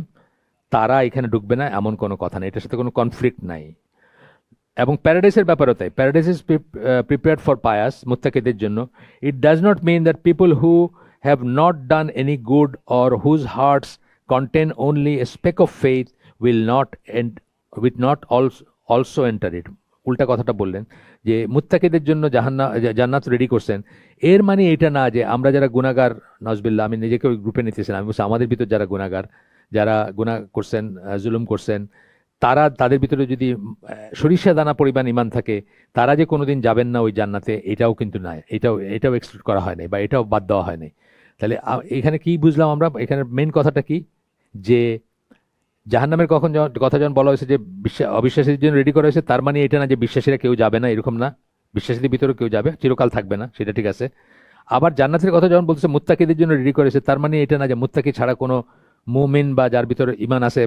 তারা এখানে ঢুকবে না, এমন কোনো কথা নেই, এটার সাথে কোনো কনফ্লিক্ট নাই। এবং প্যারাডাইসের ব্যাপারও তাই, paradise is prepared for pious, মুত্তাকিদের জন্য। It does not mean that people who have not done any good or whose hearts contain only a speck of faith will not also enter it. উল্টা কথাটা বললেন যে মুত্তাকিদের জন্য জান্নাত ready করছেন, এর মানে এটা না যে আমরা যারা গুনাহগার, নাউজুবিল্লাহ, আমি নিজেকে ওই গ্রুপে নিতেছিলাম, আমি বলছি আমাদের ভিতর যারা গুনাহগার, যারা গুনাহ করছেন, জুলুম করছেন, তাদের ভিতরে যদি সরিষা দানা পরিমাণ ইমান থাকে, তারা যে কোনোদিন যাবেন না ওই জান্নাতে, এটাও কিন্তু নাই, এটাও এক্সক্লুড করা হয় নাই, বা এটাও বাদ দেওয়া হয় নাই। তাহলে এখানে কি বুঝলাম আমরা, এখানে মেন কথাটা কি, যে জাহান্নামের কথা যখন বলা হয়েছে যে অবিশ্বাসীদের জন্য রেডি করা হয়েছে, তার মানে এটা না যে বিশ্বাসীরা কেউ যাবে না, এরকম না। বিশ্বাসীদের ভিতরে কেউ যাবে, চিরকাল থাকবে না, সেটা ঠিক আছে। আবার জান্নাতের কথা যখন বলতেছে মুত্তাকিদের জন্য রেডি করেছে, তার মানে এটা না যে মুত্তাকি ছাড়া কোনো মুমিন বা যার ভিতরে ইমান আছে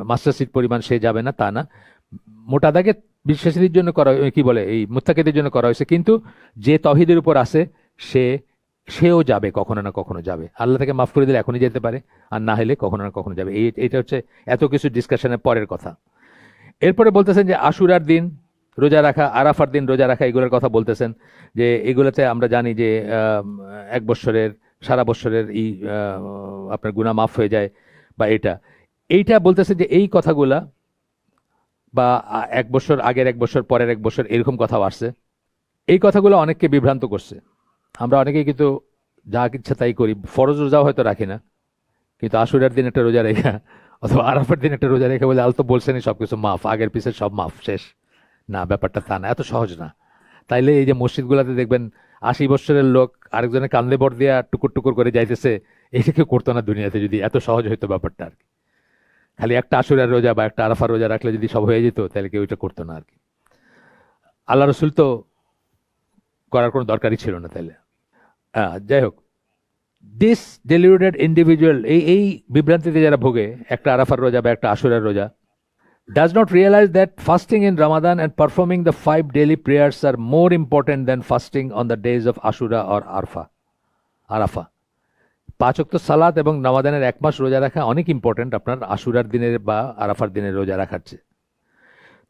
মাস্টার সিট পরিমাণ সে যাবে না, তা না। মোটা দাগে বিশ্বাসীদের জন্য করা, কি বলে, এই মুত্তাকিদের জন্য করা হয়েছে, কিন্তু যে তৌহিদের উপর আছে সেও যাবে, কখনো না কখনো যাবে। আল্লাহ তাকে মাফ করে দিলে এখনই যেতে পারে, আর না হলে কখনো না কখনো যাবে। এটা হচ্ছে এত কিছু ডিসকাশনের পরের কথা। এরপরে বলতেছেন যে আশুরার দিন রোজা রাখা, আরাফার দিন রোজা রাখা, এগুলোর কথা বলতেছেন যে এগুলোতে আমরা জানি যে এক বছরের, সারা বছরের আপনার গুনাহ মাফ হয়ে যায়, বা এইটা বলতেছে যে এই কথাগুলা, বা এক বছর আগের, এক বছর পরের, এক বছর, এরকম কথাও আসছে। এই কথাগুলো অনেককে বিভ্রান্ত করছে। আমরা অনেকেই কিন্তু যা ইচ্ছা তাই করি, ফরজ রোজাও হয়তো রাখি না, কিন্তু আশুরার দিন একটা রোজা রেখা অথবা আরাফার দিন একটা রোজা রেখে বলে আল তো বলছেনই সবকিছু মাফ, আগের পিছের সব মাফ, শেষ। না, ব্যাপারটা তা না, এত সহজ না। তাইলে এই যে মসজিদগুলোতে দেখবেন 80 বছরের লোক আরেকজনের কান্দে বর দিয়া টুকুর টুকুর করে যাইতেছে, এটা কেউ করতো না দুনিয়াতে, যদি এত সহজ হইতো ব্যাপারটা আর কি। খালি একটা আশুরার রোজা বা একটা আরাফার রোজা রাখলে যদি সব হয়ে যেত, তাহলে কেউ এটা করতো না আর কি। আল্লাহ রসুল তো করার কোনো দরকারই ছিল না তাইলে। যাই হোক, দিস ডেলিউটেড ইন্ডিভিজুয়াল, এই বিভ্রান্তিতে যারা ভোগে, একটা আরাফার রোজা বা একটা আশুরার রোজা, does not realize that fasting in Ramadan and performing the 5 daily prayers are more important than fasting on the days of Ashura or Arafah. 5 ওয়াক্ত সালাত এবং রমাদানের 1 মাস রোজা রাখা অনেক ইম্পর্টেন্ট আপনার আশুরার দিনের বা আরাফার দিনের রোজা রাখার চেয়ে।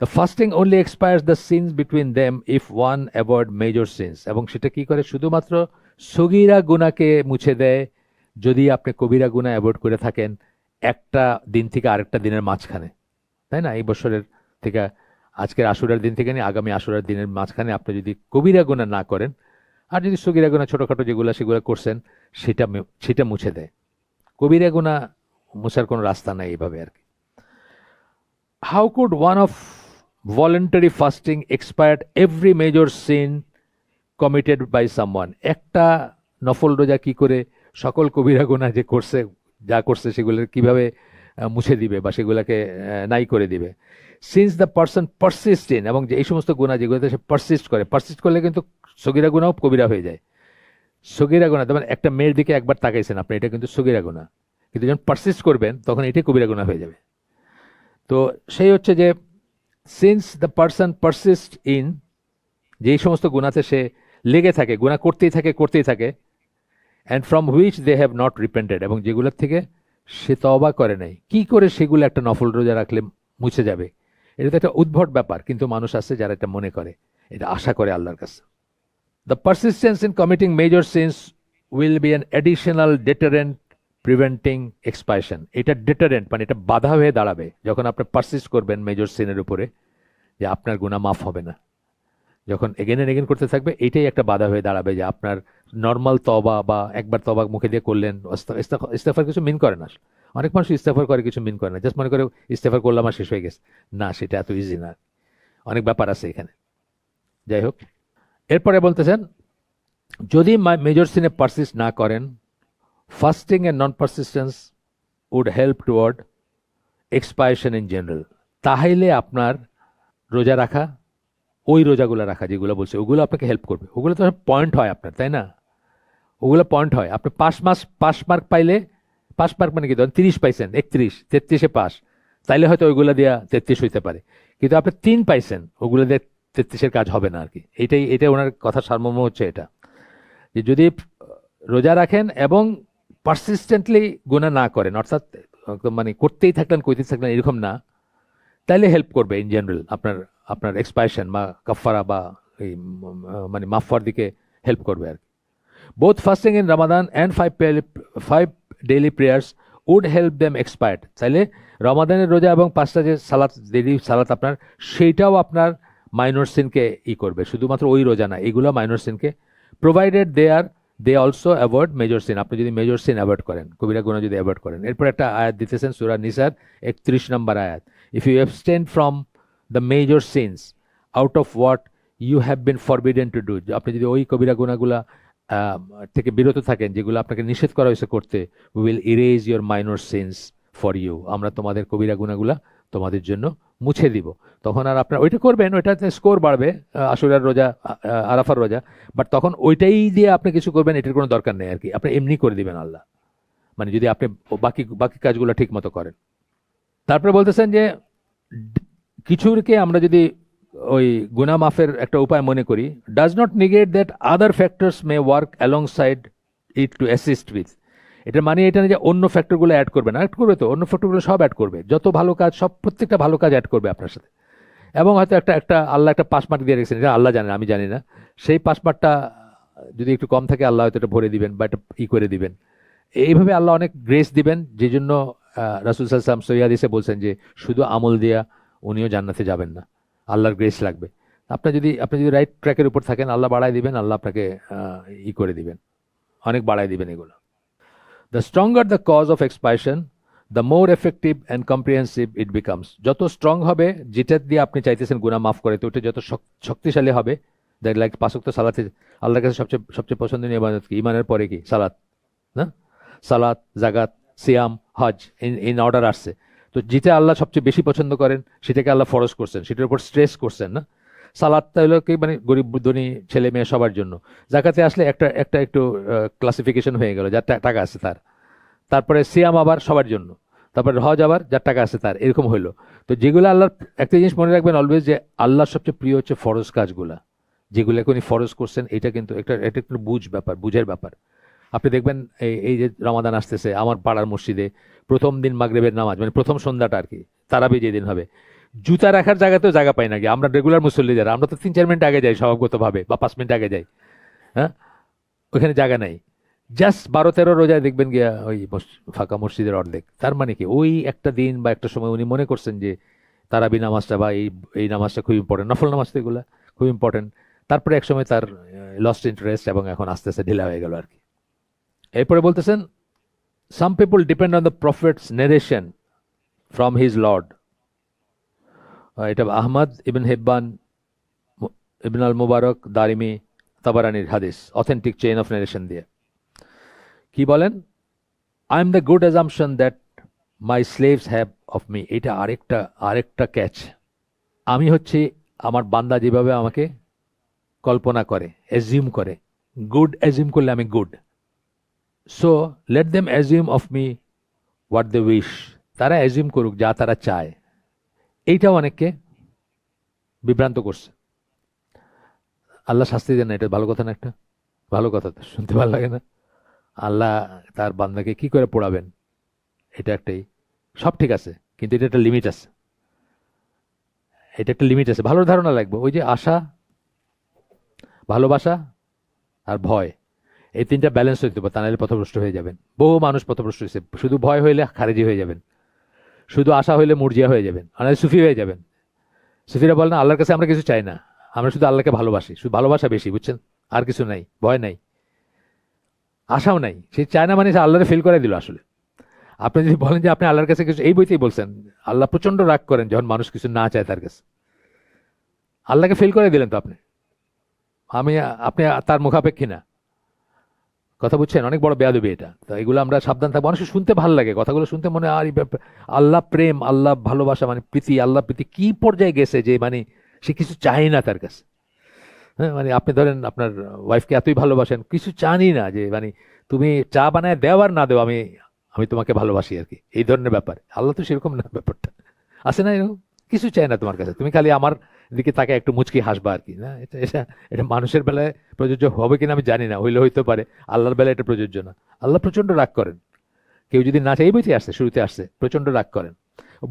The fasting only expires the sins between them if one avoid major sins. এবং সেটা কি করে, শুধুমাত্র সগীরা গুনাহকে মুছে দেয় যদি আপনি কবিরা গুনাহ অ্যাভয়েড করে থাকেন একটা দিন থেকে আরেকটা দিনের মাঝখানে, তাই না? এই বছরের থেকে আজকের আশুরার দিন থেকে নিয়ে আগামী আশুরার দিনের মাঝখানে আপনি যদি কবিরা গুনাহ না করেন, আর যদি সগীরা গুনাহ ছোটখাটো যেগুলো সেগুলো করছেন, সেটা মুছে দেয়। কবিরা গুনাহ মুছার কোনো রাস্তা নাই এইভাবে আর কি। How could one of voluntary fasting expired every major sin committed by someone? একটা নফল রোজা কি করে সকল কবিরা গুনাহ যা করছে সেগুলো কিভাবে মুছে দিবে বা সেগুলোকে নাই করে দিবে? Since the person persist in, এবং যে এই সমস্ত গুনাহ যেগুলোতে সে পারসিস্ট করলে কিন্তু সগীরা গুনাহও কবিরা হয়ে যায়। সগীরা গুনাহ, যেমন একটা মেয়ের দিকে একবার তাকাইছেন আপনি, এটা কিন্তু সগীরা গুনাহ, কিন্তু যখন পারসিস্ট করবেন তখন এটাই কবিরা গুনাহ হয়ে যাবে। তো সেই হচ্ছে যে since the person persist in, যে এই সমস্ত গুনাহতে সে লেগে থাকে, গুনাহ করতেই থাকে, and from which they have not repented, এবং যেগুলোর থেকে সে তওবা করে নাই, কি করে সেগুলো একটা নফল রোজা রাখলে মুছে যাবে? এটা তো একটা উদ্ভট ব্যাপার, কিন্তু মানুষ আছে যারা এটা মনে করে, এটা আশা করে আল্লাহর কাছে। The persistence in committing major sins will be an additional deterrent preventing expiation. এটা ডেটারেন্ট, মানে এটা বাধা হয়ে দাঁড়াবে যখন আপনি পারসিস্ট করবেন মেজর সিনের উপরে, যে আপনার গুনাহ মাফ হবে না। যখন এগেন এন্ড এগেন করতে থাকবে, এটাই একটা বাধা হয়ে দাঁড়াবে যে আপনার নর্মাল তওবা বা একবার তওবা মুখে দিয়ে করলেন, ইস্তেগফার কিছু মিন করে না। অনেক মানুষ ইস্তেগফার করে, কিছু মিন করে না, জাস্ট মনে করে ইস্তেগফার করলাম আর শেষ হয়ে গেছে। না, সেটা এত ইজি না, অনেক ব্যাপার আছে এখানে। যাই হোক, এরপরে বলতেছেন যদি মেজর সিনে পারসিস্ট না করেন, fasting and non persistence would help toward expiration in general. তাহলে আপনার রোজা রাখা, ওই রোজাগুলো রাখা যেগুলো বলছে, ওগুলো আপনাকে হেল্প করবে। ওগুলো তো পয়েন্ট হয় আপনার, তাই না? ওগুলো পয়েন্ট হয়। আপনি পাস মার্ক পাইলে, পাস মার্ক মানে কি, ধরেন 30 পাইছেন, 31, 33-এ পাস, তাইলে হয়তো ওইগুলো দিয়া 33 হইতে পারে। কিন্তু আপনি 3 পাইছেন, ওগুলো দিয়ে 33-এর কাজ হবে না আর কি। এটা ওনার কথা সারমর্ম হচ্ছে এটা, যে যদি রোজা রাখেন এবং পারসিস্টেন্টলি গুনাহ না করেন, অর্থাৎ মানে করতেই থাকলেন এরকম না, তাইলে হেল্প করবে ইন জেনারেল আপনার এক্সপায়ারেশন বা কাফারা বা এই মানে মাফার দিকে হেল্প করবে আর কি। Both fasting in Ramadan and 5 daily prayers would help them expired. তাইলে রমাদানের রোজা এবং 5টা যে সালাত, ডেইলি সালাত আপনার, সেইটাও আপনার মাইনর সিনকে করবে, শুধুমাত্র ওই রোজা না, এগুলো মাইনর সিনকে, provided they also avoid major sin. আপনি যদি মেজর সিন অ্যাভয়েড করেন, কবিরা গুনাহ যদি অ্যাভয়েড করেন। এরপর একটা আয়াত দিতেছেন সূরা নিসার 31 নম্বর আয়াত, if you abstain from the major sins out of what you have been forbidden to do, আপনি যদি ওই কবিরা গুনাহগুলা থেকে বিরত থাকেন যেগুলো আপনাকে নিষেধ করা হয়েছে করতে, we will erase your minor sins for you, আমরা তোমাদের কবিরা গুনাহগুলা তোমাদের জন্য মুছে দিব। তখন আর আপনার ওইটা করবেন, ওইটাতে স্কোর বাড়বে, আশুরার রোজা, আরাফার রোজা, বাট তখন ওইটাই দিয়ে আপনি কিছু করবেন এটার কোনো দরকার নেই আর কি, আপনি এমনি করে দিবেন আল্লাহ, মানে যদি আপনি বাকি বাকি কাজগুলো ঠিক মতো করেন। তারপরে বলতেছেন যে কিছুকে আমরা যদি ওই গুনাহ মাফের একটা উপায় মনে করি, does not negate that other factors may work alongside it to assist with. এটা মানে এটা না যে অন্য ফ্যাক্টরগুলো অ্যাড করবে না, অ্যাড করবে তো, অন্য ফ্যাক্টরগুলো সব অ্যাড করবে, যত ভালো কাজ সব প্রত্যেকটা ভালো কাজ অ্যাড করবে আপনার সাথে। এবং হয়তো একটা আল্লাহ একটা পাস মার্ক দিয়ে রেখেছেন, এটা আল্লাহ জানেন, আমি জানি না, সেই পাস মার্কটা যদি একটু কম থাকে আল্লাহ হয়তো এটা ভরে দিবেন বা এটা করে দিবেন। এইভাবে আল্লাহ অনেক গ্রেস দিবেন, যে জন্য রাসূল সাল্লাল্লাহু আলাইহি ওয়াসাল্লাম সহিহ হাদিসে বলছেন যে শুধু আমল দিয়া উনিও জান্নাতে যাবেন না, আল্লাহর গ্রেস লাগবে। আপনি যদি রাইট ট্র্যাকের উপর থাকেন, আল্লাহ বাড়ায় দিবেন, আল্লাহ আপনাকে করে দিবেন, অনেক বাড়ায় দিবেন এগুলো। The stronger the cause of expiation, the more effective and comprehensive it becomes. যত স্ট্রং হবে যেটা দিয়ে আপনি চাইতেছেন গুনাহ মাফ করে, তো ওটা যত শক্তিশালী হবে। দ্যাট লাইক পাঁচ ওয়াক্ত সালাতে আল্লাহর কাছে সবচেয়ে পছন্দনীয় ইবাদত কি? ঈমানের পরে কি? সালাত, না? সালাত, জাকাত, সিয়াম, হজ ইন অর্ডার আসছে। তো যেটা আল্লাহ সবচেয়ে বেশি পছন্দ করেন সেটাকে আল্লাহ ফরজ করছেন, সেটার উপর স্ট্রেস করছেন, না? সালাদটা হলো কি, মানে গরিব ধনী ছেলে মেয়ে সবার জন্য। জাকাতে আসলে একটা একটু ক্লাসিফিকেশন হয়ে গেল, যার টাকা আছে তার। তারপরে সিয়াম আবার সবার জন্য, তারপরে হজ আবার যার টাকা আছে তার, এরকম হইলো। তো যেগুলো আল্লাহর, একটা জিনিস মনে রাখবেন অলওয়েজ, যে আল্লাহর সবচেয়ে প্রিয় হচ্ছে ফরজ কাজগুলা, যেগুলো উনি ফরজ করছেন। এটা কিন্তু এটা একটু বুঝের ব্যাপার। আপনি দেখবেন এই যে রমাদান আসতেছে, আমার পাড়ার মসজিদে প্রথম দিন মাগরিবের নামাজ, মানে প্রথম সন্ধ্যাটা আর কি, তারাবি যেদিন হবে, জুতা রাখার জায়গাতেও জায়গা পাই নাকি আমরা রেগুলার মুসল্লি যারা, আমরা তো 3-4 মিনিট আগে যাই স্বভাবগতভাবে, বা 5 মিনিট আগে যাই, হ্যাঁ, ওখানে জায়গা নাই। জাস্ট 12-13 রোজায় দেখবেন গিয়া ওই ফাঁকা মসজিদের অর্ধেক। তার মানে কি, ওই একটা দিন বা একটা সময় উনি মনে করছেন যে তারাবি নামাজটা বা এই নামাজটা খুব ইম্পর্টেন্ট, নফল নামাজ তো এগুলা খুব ইম্পর্টেন্ট। তারপরে এক সময় তার লস্ট ইন্টারেস্ট এবং এখন আস্তে আস্তে ঢিলা হয়ে গেল আর কি। এরপরে বলতেছেন, some people depend on the prophets narration from his Lord. এটা আহমদ ইবন হিব্বান, ইবন আল মুবারক, দারিমি, তাবারানির হাদিস, অথেন্টিক চেইন অফ নারেশন দিয়ে। কি বলেন? I am the good assumption that my slaves have of me. এটা আরেকটা ক্যাচ। আমি হচ্ছে আমার বান্দা যেভাবে আমাকে কল্পনা করে, অ্যাজিউম করে, গুড অ্যাজিউম করলে আমি good. So let them assume of me what they wish. তারা অ্যাজিউম করুক যা তারা চায়। এইটাও অনেককে বিভ্রান্ত করছে। আল্লাহ শাস্তি দেন না, এটা ভালো কথা না? একটা ভালো কথা তো, শুনতে ভালো লাগে না? আল্লাহ তার বান্দাকে কি করে পড়াবেন, এটা একটাই। সব ঠিক আছে, কিন্তু এটা একটা লিমিট আছে, এটা একটা লিমিট আছে। ভালো ধারণা লাগবে, ওই যে আশা, ভালোবাসা আর ভয়, এই তিনটা ব্যালেন্স হইতে হবে, তা নাহলে পথভ্রষ্ট হয়ে যাবেন। বহু মানুষ পথভ্রষ্ট হয়েছে। শুধু ভয় হইলে খারেজি হয়ে যাবেন, শুধু আশা হইলে মুরজিয়া হয়ে যাবেন, আর নাহলে সুফি হয়ে যাবেন। সুফিরা বলেন আল্লাহর কাছে আমরা কিছু চাই না, আমরা শুধু আল্লাহকে ভালোবাসি, শুধু ভালোবাসা বেশি, বুঝছেন? আর কিছু নাই, ভয় নাই, আশাও নাই। সে চায় না মানে সে আল্লাহরে ফিল করে দিল আসলে। আপনি যদি বলেন যে আপনি আল্লাহর কাছে কিছু, এই বইতেই বলছেন আল্লাহ প্রচন্ড রাগ করেন যখন মানুষ কিছু না চায় তার কাছে। আল্লাহকে ফিল করে দিলেন তো আপনি, আপনি তার মুখাপেক্ষী না। কথা বুঝছেন? অনেক বড় বেয়াদবি এটা। তো এগুলো আমরা সাবধান থাকবো। মানুষের শুনতে ভালো লাগে, কথাগুলো শুনতে মনে আর আল্লাহ প্রেম, আল্লাহ ভালোবাসা, মানে প্রীতি, আল্লাহ প্রীতি কি পর্যায়ে গেছে যে মানে সে কিছু চাই না তার কাছে। হ্যাঁ, মানে আপনি ধরেন আপনার ওয়াইফকে এতই ভালোবাসেন, কিছু চানই না, যে মানে তুমি চা বানায় দেও আর না দেও, আমি আমি তোমাকে ভালোবাসি আর কি, এই ধরনের ব্যাপার। আল্লাহ তো সেরকম না, ব্যাপারটা আছে না এরকম? কিছু চাই না তোমার কাছে, তুমি খালি আমার দিকে তাকে একটু মুচকি হাসবা আর কি। না, এটা এটা এটা মানুষের বেলায় প্রযোজ্য হবে কিনা আমি জানি না, হইলে হইতে পারে। আল্লাহর বেলায় এটা প্রযোজ্য না। আল্লাহ প্রচন্ড রাগ করেন কেউ যদি না চায়। এই বইতে আসছে, শুরুতে আসছে, প্রচন্ড রাগ করেন।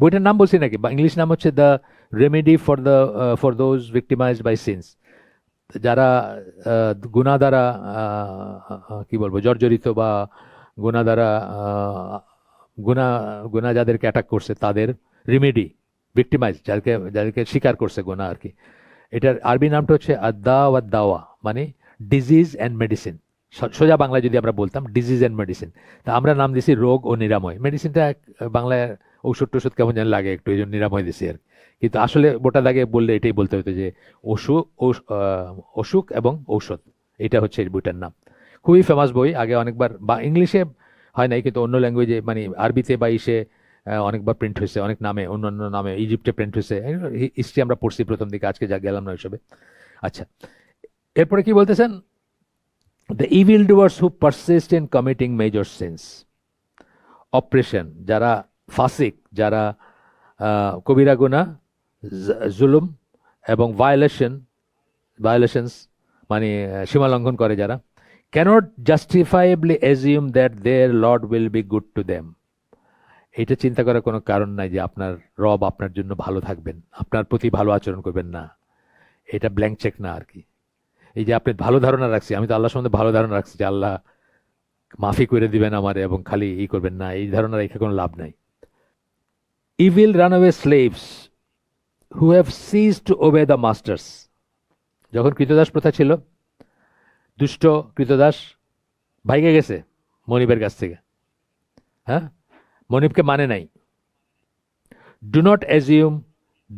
বইটার নাম বলছি নাকি, বা ইংলিশ নাম হচ্ছে the remedy for those victimised by sins. যারা গুনাহ দ্বারা কি বলবো জর্জরিত, বা গুনাহ দ্বারা গুনাহ গুনাহ যাদেরকে অ্যাটাক করছে তাদের রেমেডি, ভিক্টিমাইজ যাদেরকে শিকার করছে গুনাহ আর কি। এটার আরবি নামটা হচ্ছে আদাওয়া দাওয়া, মানে ডিজিজ অ্যান্ড মেডিসিন। সোজা বাংলায় যদি আমরা বলতাম ডিজিজ অ্যান্ড মেডিসিন, তা আমরা নাম দিছি রোগ ও নিরাময়। মেডিসিনটা বাংলায় ঔষধ টষুধ কেমন যেন লাগে একটু, এই জন্য নিরাময় দিছি আর কি। কিন্তু আসলে বোটা দাগে বললে এটাই বলতে হতো যে অসুখ এবং ঔষধ, এটা হচ্ছে এই বইটার নাম। খুবই ফেমাস বই, আগে অনেকবার বা ইংলিশে হয় নাই কিন্তু অন্য ল্যাঙ্গুয়েজে মানে আরবিতে বা ইসে অনেকবার প্রিন্ট হয়েছে, অনেক নামে, অন্যান্য নামে, ইজিপ্টে প্রিন্ট হয়েছে। হিস্ট্রি আমরা পড়ছি প্রথম দিকে, আজকে যা গেলাম না ওইসবে। আচ্ছা, এরপরে কি বলতেছেন? The evil doers who persist in committing major sins, operation, যারা ফাসিক, যারা কবিরা গুনাহ, জুলুম এবং ভায়োলেশনস মানে সীমা লঙ্ঘন করে যারা, cannot justifiably assume that their Lord will be good to them. এটা চিন্তা করার কোনো কারণ নাই যে আপনার রব আপনার জন্য ভালো থাকবেন, আপনার প্রতি ভালো আচরণ করবেন না। এটা ব্ল্যাঙ্ক চেক না আর কি। এই যে আপনি ভালো ধারণা রাখছি, আমি তো আল্লাহ সম্বন্ধে ভালো ধারণা রাখছি যে আল্লাহ মাফি করে দিবেন আমারে এবং খালি ই করবেন না, এই ধারণা রেখে কোনো লাভ নাই। Evil runaway slaves who have cease to obey the masters, যখন কৃতদাস প্রথা ছিল, দুষ্ট কৃতদাস ভাইগে গেছে মনিবের কাছ থেকে, হ্যাঁ, মনিবকে মানে নাই। Do not assume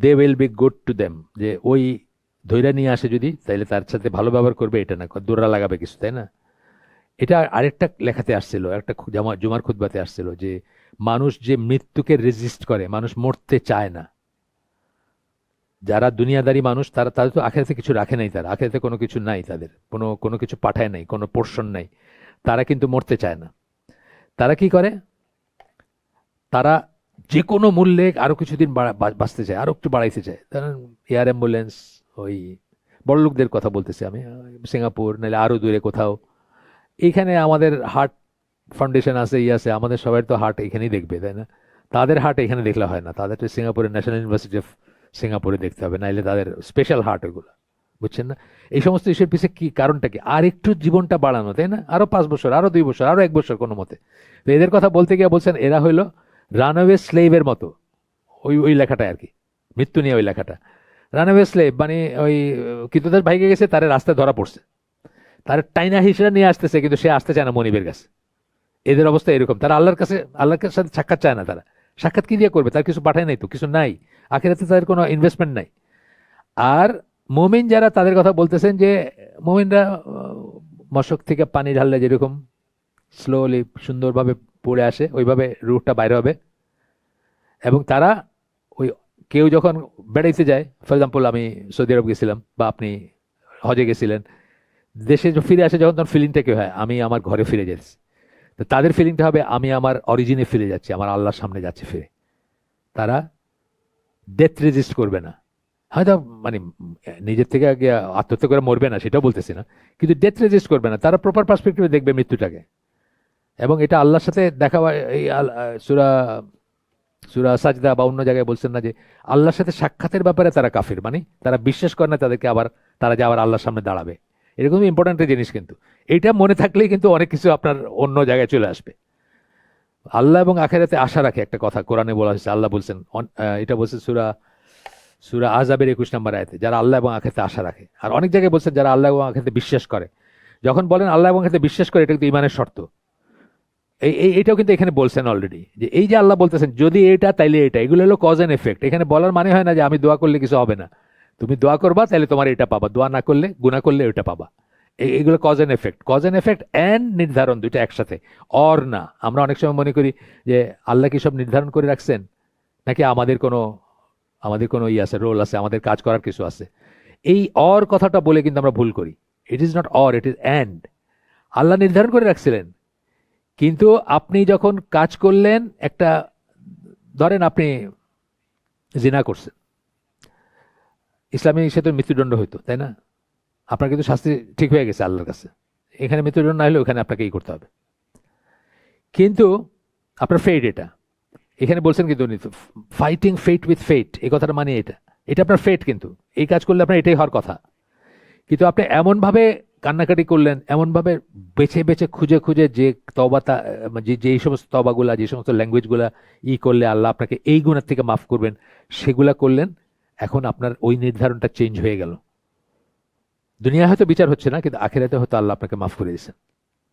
they will be good to them, যে ওই ধৈর্য নিয়ে আসে যদি, তাইলে তার সাথে ভালো ব্যবহার করবে, এটা না দৌড়া লাগাবে কিছু, তাই না? এটা আরেকটা লেখাতে আসছিল, একটা জুমার খুতবাতে আসছিল যে মানুষ যে মৃত্যুকে রেজিস্ট করে, মানুষ মরতে চায় না। যারা দুনিয়াদারি মানুষ তাদের তো আখেরাতে কিছু রাখে নাই, তারা আখেরাতে কোনো কিছু নাই, তাদের কোনো কিছু পাঠায় নাই, কোনো পোর্শন নাই, তারা কিন্তু মরতে চায় না। তারা কি করে? তারা যে কোনো মূল্যে আরো কিছুদিন বাঁচতে চায়, আরো একটু বাড়াইতে চায়। ধরেন এয়ার অ্যাম্বুলেন্স, ওই বড়লোকদের কথা বলতেছি আমি, সিঙ্গাপুর নাহলে আরো দূরে কোথাও। এইখানে আমাদের হার্ট ফাউন্ডেশন আছে, আছে, আমাদের সবাই তো হার্ট এখানেই দেখবে, তাই না? তাদের হার্ট এখানে দেখলে হয় না, তাদের তো সিঙ্গাপুরের ন্যাশনাল ইউনিভার্সিটি অফ সিঙ্গাপুরে দেখতে হবে, নাইলে তাদের স্পেশাল হার্ট ওইগুলো, বুঝছেন না? এই সমস্ত ইস্যুর পিছিয়ে কি কারণটা কি? আর একটু জীবনটা বাড়ানো, তাই না? আরো 5 বছর, আরো 2 বছর, আরো 1 বছর কোনো মতে। তো এদের কথা বলতে গিয়ে বলছেন এরা হইলো রানওয়ে স্লেভের মতো, ওই লেখাটা আর কি, মৃত্যু নিয়ে ওই লেখাটা। রানওয়ে স্লেভ মানে ওই কৃতদাস ভাইকে গেছে, তার রাস্তায় ধরা পড়ছে, তার টাইনা হিসেবে নিয়ে আসতেছে, কিন্তু সে আসতে চায় না মনিবের কাছে। এদের অবস্থা এরকম, তারা আল্লাহর সাথে সাক্ষাৎ চায় না। তারা সাক্ষাৎ কি দিয়ে করবে? তার কিছু পাঠায় নাই তো, কিছু নাই, আখিরাতে তাদের কোনো ইনভেস্টমেন্ট নাই। আর মুমিন যারা, তাদের কথা বলতেছেন যে মুমিনরা মশক থেকে পানি ঢাললে যেরকম স্লোলি সুন্দরভাবে পড়ে আসে, ওইভাবে রুটটা বাইরে হবে। এবং তারা ওই কেউ যখন বেড়াইতে যায়, ফর এক্সাম্পল আমি সৌদি আরব গেছিলাম বা আপনি হজে গেছিলেন, দেশে ফিরে আসে যখন, তখন ফিলিংটা কি হয়? আমি আমার ঘরে ফিরে যাচ্ছি। তো তাদের ফিলিংটা হবে আমি আমার অরিজিনে ফিরে যাচ্ছি, আমার আল্লাহর সামনে যাচ্ছি ফিরে। তারা ডেথ রেজিস্ট করবে না, হয়তো মানে নিজের থেকে আগে আত্মহত্যা করে মরবে না, সেটাও বলতেছি না, কিন্তু ডেথ রেজিস্ট করবে না। তারা প্রপার পার্সপেক্টিভে দেখবে মৃত্যুটাকে। এবং এটা আল্লাহর সাথে দেখা, এই সূরা সূরা সাজদা বা অন্য জায়গায় বলছেন না যে আল্লাহর সাথে সাক্ষাতের ব্যাপারে তারা কাফির, মানে তারা বিশ্বাস করে না তাদেরকে আবার, তারা যে আবার আল্লাহর সামনে দাঁড়াবে। এরকম ইম্পর্টেন্ট জিনিস, কিন্তু এটা মনে থাকলেই কিন্তু অনেক কিছু আপনার অন্য জায়গায় চলে আসবে। আল্লাহ এবং আখেরাতে আশা রাখে, একটা কথা কোরআনে বলা হয়েছে, আল্লাহ বলছেন, এটা বলছে সূরা আযাবের 21 নম্বর আয়াতে, যারা আল্লাহ এবং আখেরাতে আশা রাখে। আর অনেক জায়গায় বলছেন যারা আল্লাহ এবং আখেরাতে বিশ্বাস করে। যখন বলেন আল্লাহ এবং আখেরাতে বিশ্বাস করে, এটা কিন্তু ঈমানের শর্ত। এইটাও কিন্তু এখানে বলছেন অলরেডি, যে এই যে আল্লাহ বলতেছেন যদি এটা তাইলে এটা, এগুলো হলো কজ এন্ড এফেক্ট। এখানে বলার মানে হয় না যে আমি দোয়া করলে কিছু হবে না, তুমি দোয়া করবা তাহলে তোমার এটা পাবা, দোয়া না করলে, গুনাহ করলে ওটা পাবা। এইগুলো কজ এন্ড এফেক্ট অ্যান্ড নির্ধারণ, দুইটা একসাথে, অর না। আমরা অনেক সময় মনে করি যে আল্লাহ কি সব নির্ধারণ করে রাখছেন, নাকি আমাদের কোনো আছে, রোল আছে, আমাদের কাজ করার কিছু আছে। এই অর কথাটা বলে কিন্তু আমরা ভুল করি। It is not or, it is and. Allah নির্ধারণ করে রাখছিলেন, কিন্তু আপনি যখন কাজ করলেন, একটা ধরেন আপনি জিনা করছেন, ইসলামী সে তো মৃত্যুদণ্ড হইতো, তাই না? আপনার কিন্তু শাস্তি ঠিক হয়ে গেছে আল্লাহর কাছে, এখানে মৃত্যুদণ্ড না হলে ওখানে আপনাকে এই করতে হবে। কিন্তু আপনার ফেট, এটা এখানে বলছেন কিন্তু ফাইটিং ফেট উইথ ফেট, এই কথাটা মানে এটা আপনার ফেট, কিন্তু এই কাজ করলে আপনার এটাই হওয়ার কথা। কিন্তু আপনি এমনভাবে কান্নাকাটি করলেন, এমনভাবে বেছে বেছে খুঁজে খুঁজে যে তওবা, যে সমস্ত তওবাগুলা, যে সমস্ত ল্যাঙ্গুয়েজগুলা করলে আল্লাহ আপনাকে এই গুণার থেকে মাফ করবেন, সেগুলা করলেন। এখন আপনার ওই নির্ধারণটা চেঞ্জ হয়ে গেল। দুনিয়া হয়তো বিচার হচ্ছে না, কিন্তু আখিরাতে হয়তো আল্লাহ আপনাকে মাফ করে দিয়েছেন।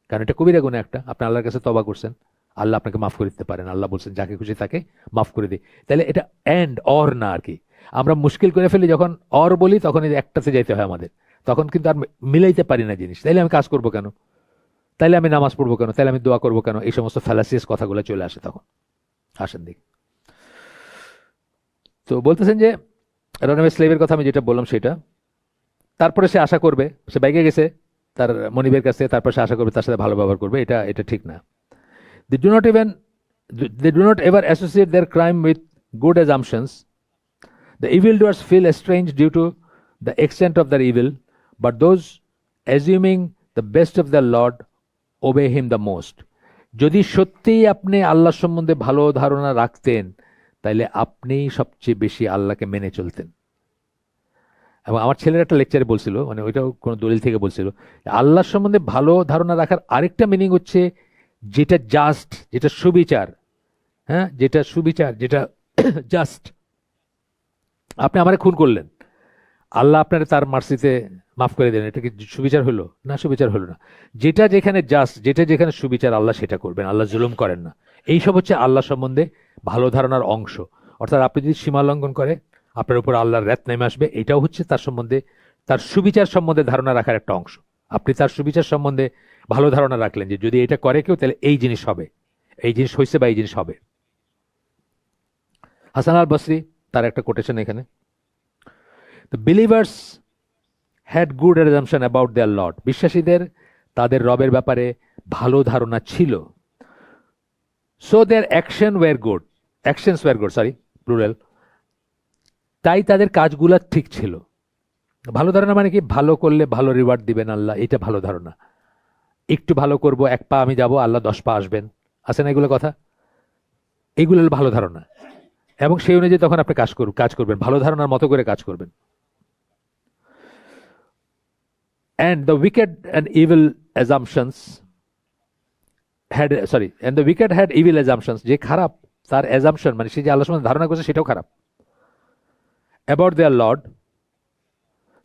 কারণ এটা কবিরা গুনাহ একটা, আপনি আল্লাহর কাছে তওবা করছেন, আল্লাহ আপনাকে মাফ করে দিতে পারেন। আল্লাহ বলছেন যাকে খুশি তাকে মাফ করে দিই। তাহলে এটা এন্ড অর না আর কি। আমরা মুশকিল করে ফেলি যখন অর বলি, তখন এই একটাতে যাইতে হয় আমাদের, তখন কিন্তু আর মিলাইতে পারি না জিনিস। তাইলে আমি কাজ করবো কেন, তাইলে আমি নামাজ পড়বো কেন, তাইলে আমি দোয়া করবো কেন, এই সমস্ত ফ্যালাসিয়াস কথাগুলো চলে আসে তখন। আসেন দেখি। তো বলতেছেন যে রানাওয়ে স্লেভের কথা আমি যেটা বললাম সেটা, তারপরে সে আশা করবে, সে বাইকে গেছে তার মনিবের কাছে, তারপর সে আশা করবে তার সাথে ভালো ব্যবহার করবে, এটা এটা ঠিক না। They do not even they do not ever associate their crime with good assumptions. The evildoers feel estranged due to the extent of their evil, but those assuming the best of their Lord obey him the most. যদি সত্যিই আপনি আল্লাহ সম্বন্ধে ভালো ধারণা রাখতেন, তাইলে আপনি সবচেয়ে বেশি আল্লাহকে মেনে চলতেন। এবং আমার ছেলের একটা লেকচারে বলছিল, মানে ওইটাও কোনো দলিল থেকে বলছিল, আল্লাহ সম্বন্ধে ভালো ধারণা রাখার আরেকটা মিনিং হচ্ছে যেটা জাস্ট, যেটা সুবিচার, হ্যাঁ, যেটা সুবিচার, যেটা জাস্ট। আপনি আমারে খুন করলেন, আল্লাহ আপনার তার মার্সিতে মাফ করে দেন, এটা কি সুবিচার হলো? না, সুবিচার হলো না। যেটা যেখানে জাস্ট, যেটা যেখানে সুবিচার, আল্লাহ সেটা করবেন। আল্লাহ জুলুম করেন না। এইসব হচ্ছে আল্লাহ সম্বন্ধে ভালো ধারণার অংশ। অর্থাৎ আপনি যদি সীমা লঙ্ঘন করে, আপনার উপর আল্লাহর রাত নেমে আসবে, এটাও হচ্ছে তার সম্বন্ধে, তার সুবিচার সম্বন্ধে ধারণা রাখার একটা অংশ। আপনি তার সুবিচার সম্বন্ধে ভালো ধারণা রাখলেন যে যদি এটা করে কেউ, তাহলে এই জিনিস হবে, এই জিনিস হয়েছে বা এই জিনিস হবে। হাসান আল বসরি তার একটা কোটেশন এখানে, the believers had good assumption about their lord. বিশ্বাসীদের তাদের রবের ব্যাপারে ভালো ধারণা ছিল। So their actions were good, sorry plural. তাই তাদের কাজগুলো ঠিক ছিল। ভালো ধারণা মানে কি? ভালো করলে ভালো রিওয়ার্ড দিবেন আল্লাহ, এটা ভালো ধারণা। একটু ভালো করব, 1 পা আমি যাব, আল্লাহ 10 পা আসবেন, আছে না এগুলো কথা? এগুলো হলো ভালো ধারণা। এবং সেই অনুযায়ী তখন আপনি কাজ করবেন, ভালো ধারণার মতো করে কাজ করবেন। And the wicked and evil assumptions and the wicked had evil assumptions. যে খারাপ, তার assumption মানে সে যে আল্লাহর সম্বন্ধে ধারণা করছে সেটাও খারাপ। About their Lord,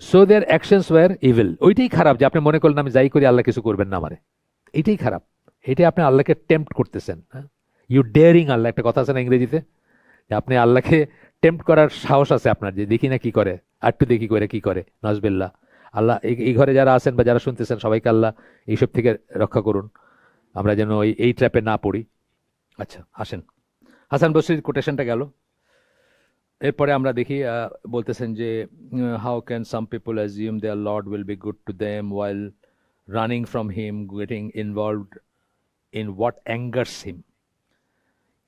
so their actions were evil. ওইটাই খারাপ যে আপনি মনে করলেন আমি যাই করি আল্লাহ কিছু করবেন না আমারে, এটাই খারাপ। এটাই আপনি আল্লাহকে টেম্পট করতেছেন। ইউ ডেয়ারিং আল্লাহ, একটা কথা আছে না ইংরেজিতে, যে আপনি আল্লাহকে টেম্পট করার সাহস আছে আপনার, যে দেখি না কি করে, আর একটু দেখি করে কি করে। নাজবিল্লাহ। আল্লাহ এই ঘরে যারা আছেন বা যারা শুনতেছেন সবাইকে আল্লাহ এইসব থেকে রক্ষা করুন, আমরা যেন এই ট্র্যাপে না পড়ি। আচ্ছা, আসেন, হাসান বসরির কোটেশনটা গেল। এরপরে আমরা দেখি বলতেছেন যে how can some people assume their Lord will be good to them while running from him, getting involved in what angers him.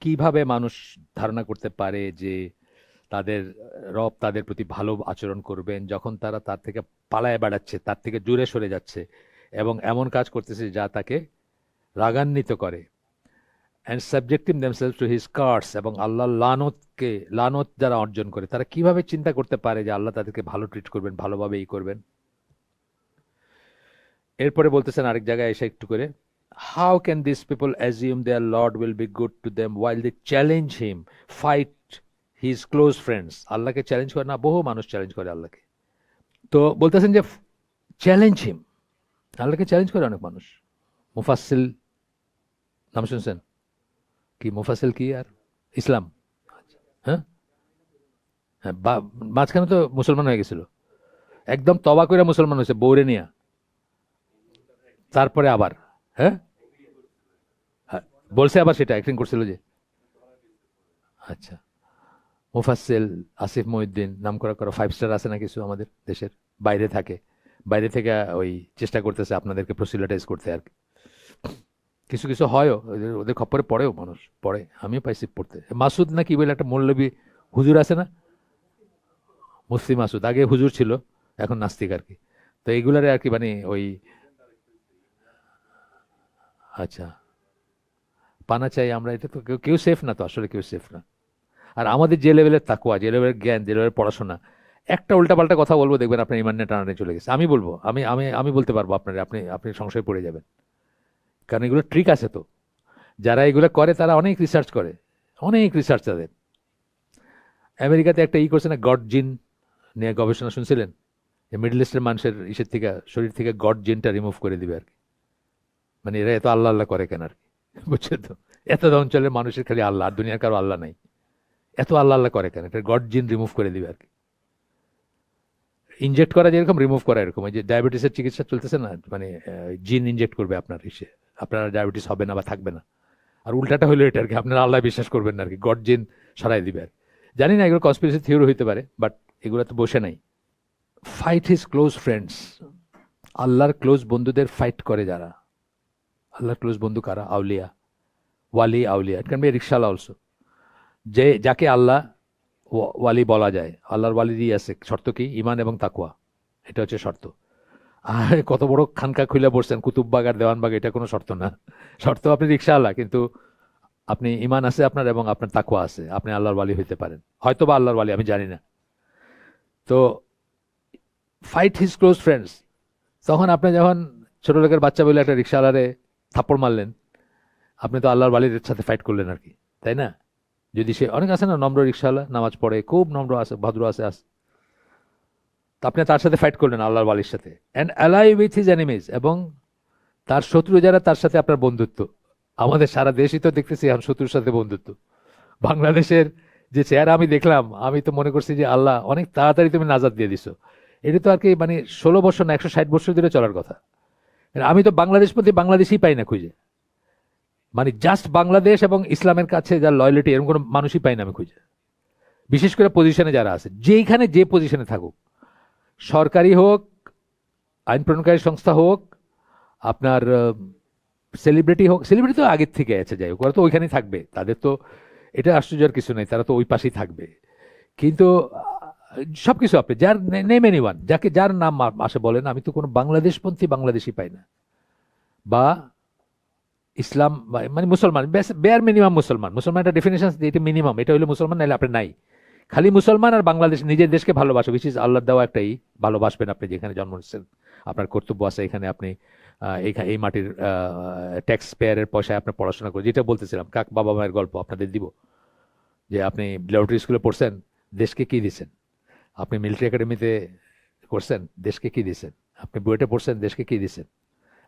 কিভাবে মানুষ ধারণা করতে পারে যে তাদের রব তাদের প্রতি ভালো আচরণ করবেন যখন তারা তার থেকে পালায় বেড়াচ্ছে, তার থেকে দূরে সরে যাচ্ছে এবং এমন কাজ করতেছে যা তাকে রাগান্বিত করে। And subjecting themselves to his curse, এবং আল্লাহ লানত যারা অর্জন করে, তারা কিভাবে চিন্তা করতে পারে যে আল্লাহ তাদেরকে ভালো ট্রিট করবেন, ভালোভাবে এই করবেন। এরপরে বলতেছেন আরেক জায়গায় এসে একটু করে, how can this people assume their Lord will be good to them while they challenge him, fight his close friends. আল্লাহকে চ্যালেঞ্জ করে না? বহু মানুষ চ্যালেঞ্জ করে আল্লাহকে। তো বলতেছেন যে চ্যালেঞ্জ হিম, আল্লাহকে চ্যালেঞ্জ করে অনেক মানুষ। মুফাসসিল নাম শুনছেন কি? মুফাসসিল কি আর ইসলাম? হ্যাঁ হ্যাঁ, মাঝখানে তো মুসলমান হয়ে গেছিল, একদম তবা করে মুসলমান হয়েছে বৌরে নিয়া, তারপরে আবার হ্যাঁ বলছে, আবার সেটা অ্যাক্টিং করছিল যে। আচ্ছা, মুফাসসিল আসিফ মহিউদ্দিন নাম করা 5 স্টার আছে না কিছু আমাদের দেশের, বাইরে থাকে, বাইরে থেকে ওই চেষ্টা করতেছে আপনাদেরকে প্রসিলাটাইজ করতে আর কি। কিছু কিছু হয়ও, ওদের খপ্পরে পড়েও, মানুষ পড়ে, আমিও পাইছি পড়তে। মাসুদ না কি বলে একটা মৌলবী হুজুর আছে না, মুফতি মাসুদ, আগে হুজুর ছিল এখন নাস্তিক আর কি। তো এইগুলারে আর কি মানে ওই, আচ্ছা পানা চাই আমরা, এটা তো কেউ সেফ না, তো আসলে কেউ সেফ না। আর আমাদের যে লেভেলের তাকওয়া, যে লেভেলের জ্ঞান, যে লেভেলের পড়াশোনা, একটা উল্টাপাল্টা কথা বলবো দেখবেন আপনার ইমান নিয়ে টানাটানি চলে গেছে। আমি বলবো, আমি আমি আমি বলতে পারবো আপনার, আপনি সংশয়ে পড়ে যাবেন। কারণ এগুলো ট্রিক আছে তো, যারা এগুলো করে তারা অনেক রিসার্চ করে, অনেক রিসার্চ তাদের। আমেরিকাতে একটা করছে না, গড জিন নিয়ে গবেষণা শুনছিলেন? যে মিডল ইস্টের মানুষের ইসের থেকে, শরীর থেকে গড জিনটা রিমুভ করে দিবে আর কি। মানে এরা এত আল্লাহ আল্লাহ করে কেন আর কি, বুঝছেন তো? এত অঞ্চলের মানুষের খালি আল্লাহ, আর দুনিয়ার কারো আল্লাহ নাই, এত আল্লাহ আল্লাহ করে কেন? এটা গড জিন রিমুভ করে দিবে আর কি। ইনজেক্ট করা যেরকম, রিমুভ করা এরকম। ওই যে ডায়াবেটিসের চিকিৎসা চলতেছে না, মানে জিন ইনজেক্ট করবে আপনার ইসে, আপনার ডায়াবেটিস হবে না বা থাকবে না। আর উল্টাটা হলো এটা আর কি, আপনারা আল্লাহ বিশ্বাস করবেন না আর কি, গড জিন সরাই দিবে আর কি। জানি না, এগুলো কনস্পিরেসি থিওরি হইতে পারে, বাট এগুলো তো বসে নাই। ফাইট হিজ ক্লোজ ফ্রেন্ডস, আল্লাহর ক্লোজ বন্ধুদের ফাইট করে যারা। আল্লাহর ক্লোজ বন্ধু কারা? আউলিয়া, ওয়ালি, আউলিয়া। ইট ক্যান বি রিক্সাওয়ালা অলসো। যে যাকে আল্লাহ ওয়ালি বলা যায়, আল্লাহর ওয়ালিরই আছে শর্ত কি? ইমান এবং তাকওয়া, এটা হচ্ছে শর্ত। আর কত বড় খানকা খুলে বসছেন, কুতুববাগ আর দেওয়ানবাগ, এটা কোনো শর্ত না। শর্ত আপনি রিক্সাওয়ালা, কিন্তু আপনি ইমান আছে আপনার এবং আপনার তাকওয়া আছে, আপনি আল্লাহর ওয়ালি হইতে পারেন, হয়তো বা আল্লাহর ওয়ালি, আমি জানি না। তো ফাইট হিজ ক্লোজ ফ্রেন্ডস। তখন আপনি যখন ছোট লোকের বাচ্চা বলে একটা রিক্সাওয়ালারে থাপ্পড় মারলেন, আপনি তো আল্লাহর ওয়ালির সাথে ফাইট করলেন আর কি, তাই না? যদি সে, অনেক আছে না নম্র রিক্সাওয়ালা, নামাজ পড়ে, খুব নম্র আছে, ভদ্র আছে, তো আপনি তার সাথে ফাইট করলেন আল্লাহর ওয়ালির সাথে। And ally with his enemies, এবং তার শত্রু যারা, তার সাথে আপনার বন্ধুত্ব। আমাদের সারা দেশই তো দেখতেছি এখন শত্রুর সাথে বন্ধুত্ব। বাংলাদেশের যে চেহারা আমি দেখলাম, আমি তো মনে করছি যে আল্লাহ অনেক তাড়াতাড়ি তুমি নাজাত দিয়ে দিছো। এটা তো আর কি মানে 16 বছর না 160 বছর ধরে চলার কথা। আমি তো বাংলাদেশ প্রতি বাংলাদেশই পাই না খুঁজে, মানে জাস্ট বাংলাদেশ এবং ইসলামের কাছে যার লয়্যালিটি, এরকম কোনো মানুষই পাই না আমি খুঁজে। বিশেষ করে পজিশনে যারা আছে, যেইখানে যে পজিশনে থাকুক, সরকারি হোক, আইন প্রণয়নকারী সংস্থা হোক, আপনার সেলিব্রিটি হোক, সেলিব্রিটি তো আগের থেকে আছে, যাই হোক, ওরা তো ওইখানেই থাকবে, তাদের তো এটা আশ্চর্যের কিছু নেই, তারা তো ওই পাশেই থাকবে। কিন্তু সবকিছু আপনি যার নেম এনিওয়ান, যাকে যার নাম আসে বলেন, আমি তো কোনো বাংলাদেশপন্থী বাংলাদেশি পাই না, বা ইসলাম মানে মুসলমান, বেয়ার মিনিমাম মুসলমান। মুসলমান একটা ডেফিনেশন, এটা মিনিমাম, এটা হলো মুসলমান, নাহলে আপনি নাই। খালি মুসলমান আর বাংলাদেশ, নিজের দেশকে ভালোবাসো, উইচ ইজ আল্লাহর দেওয়া একটাই, ভালোবাসবেন আপনি যেখানে জন্ম নিচ্ছেন, আপনার কর্তব্য আছে এখানে, আপনি এই মাটির ট্যাক্স পেয়ারের পয়সায় আপনি পড়াশোনা করে, যেটা বলতেছিলাম, কাক বাবা মায়ের গল্প আপনাদের দিব, যে আপনি ল্যাবরেটরি স্কুলে পড়ছেন, দেশকে কি দিচ্ছেন? আপনি মিলিটারি একাডেমিতে করছেন, দেশকে কি দিচ্ছেন? আপনি বুয়েটে পড়ছেন, দেশকে কি দিচ্ছেন?